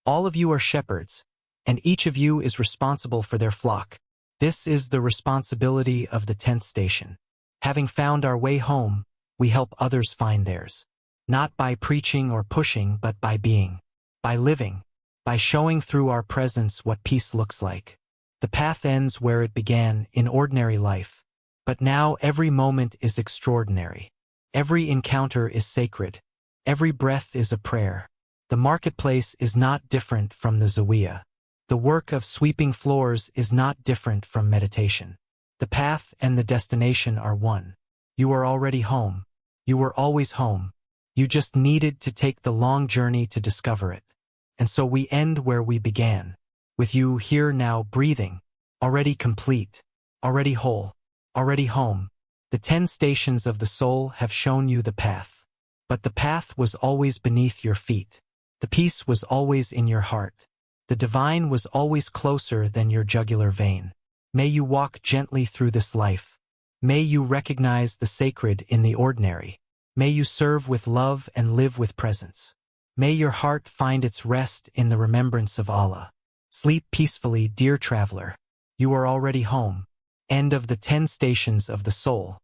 S1: all of you are shepherds, and each of you is responsible for their flock. This is the responsibility of the 10th station. Having found our way home, we help others find theirs. Not by preaching or pushing, but by being. By living. By showing through our presence what peace looks like. The path ends where it began, in ordinary life. But now every moment is extraordinary. Every encounter is sacred. Every breath is a prayer. The marketplace is not different from the Zawiya. The work of sweeping floors is not different from meditation. The path and the destination are one. You are already home. You were always home. You just needed to take the long journey to discover it. And so we end where we began. With you here now breathing. Already complete. Already whole. Already home. The 10 stations of the soul have shown you the path. But the path was always beneath your feet. The peace was always in your heart. The divine was always closer than your jugular vein. May you walk gently through this life. May you recognize the sacred in the ordinary. May you serve with love and live with presence. May your heart find its rest in the remembrance of Allah. Sleep peacefully, dear traveler. You are already home. End of the 10 stations of the soul.